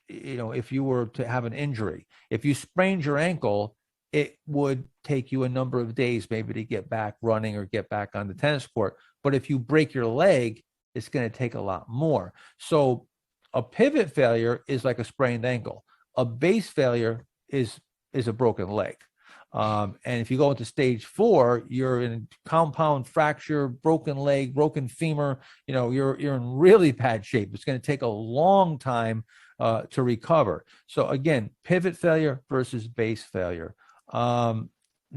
A: if you were to have an injury, if you sprained your ankle, it would take you a number of days maybe to get back running or get back on the tennis court. But if you break your leg, it's going to take a lot more. So a pivot failure is like a sprained ankle. A base failure is a broken leg. And if you go into stage 4, you're in compound fracture, broken leg, broken femur. You're in really bad shape. It's going to take a long time to recover. So again, pivot failure versus base failure.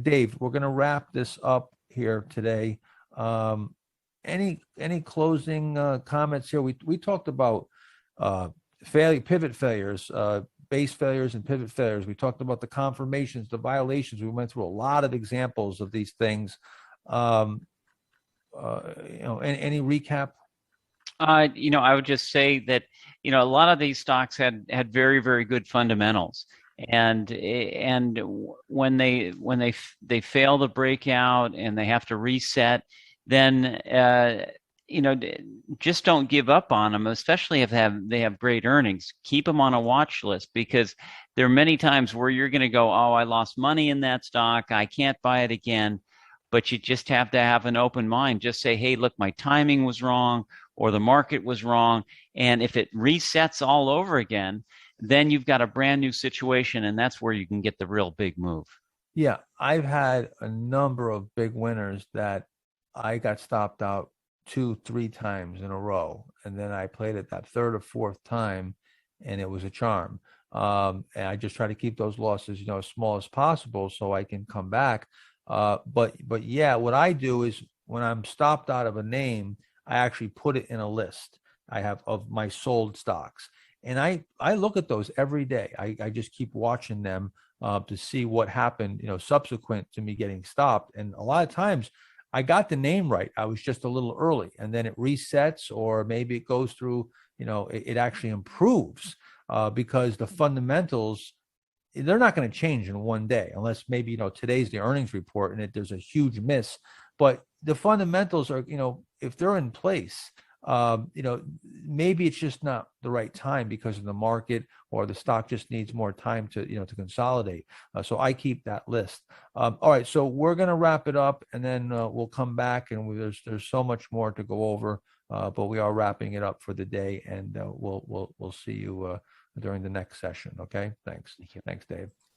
A: Dave, we're going to wrap this up here today. Any closing comments here? We talked about pivot failures, base failures and pivot failures. We talked about the confirmations, the violations. We went through a lot of examples of these things. Any recap?
B: I would just say that, a lot of these stocks had very, very good fundamentals. And when they fail the breakout and they have to reset, then just don't give up on them, especially if they have great earnings. Keep them on a watch list, because there are many times where you're going to go, oh, I lost money in that stock, I can't buy it again. But you just have to have an open mind. Just say, hey, look, my timing was wrong, or the market was wrong. And if it resets all over again, then you've got a brand new situation, and that's where you can get the real big move.
A: Yeah, I've had a number of big winners that I got stopped out 2, 3 times in a row, and then I played it that third or fourth time, and it was a charm. And I just try to keep those losses, as small as possible, so I can come back. But yeah, what I do is when I'm stopped out of a name, I actually put it in a list I have of my sold stocks, and I look at those every day. I just keep watching them to see what happened, subsequent to me getting stopped. And a lot of times I got the name right. I was just a little early, and then it resets, or maybe it goes through, it actually improves because the fundamentals, they're not going to change in one day, unless maybe, today's the earnings report and there's a huge miss. But the fundamentals are, if they're in place, maybe it's just not the right time because of the market, or the stock just needs more time to, to consolidate. So I keep that list. All right, so we're going to wrap it up, and then we'll come back, and there's so much more to go over, but we are wrapping it up for the day, and we'll see you during the next session. Okay, thanks.
B: Thank you.
A: Thanks, Dave.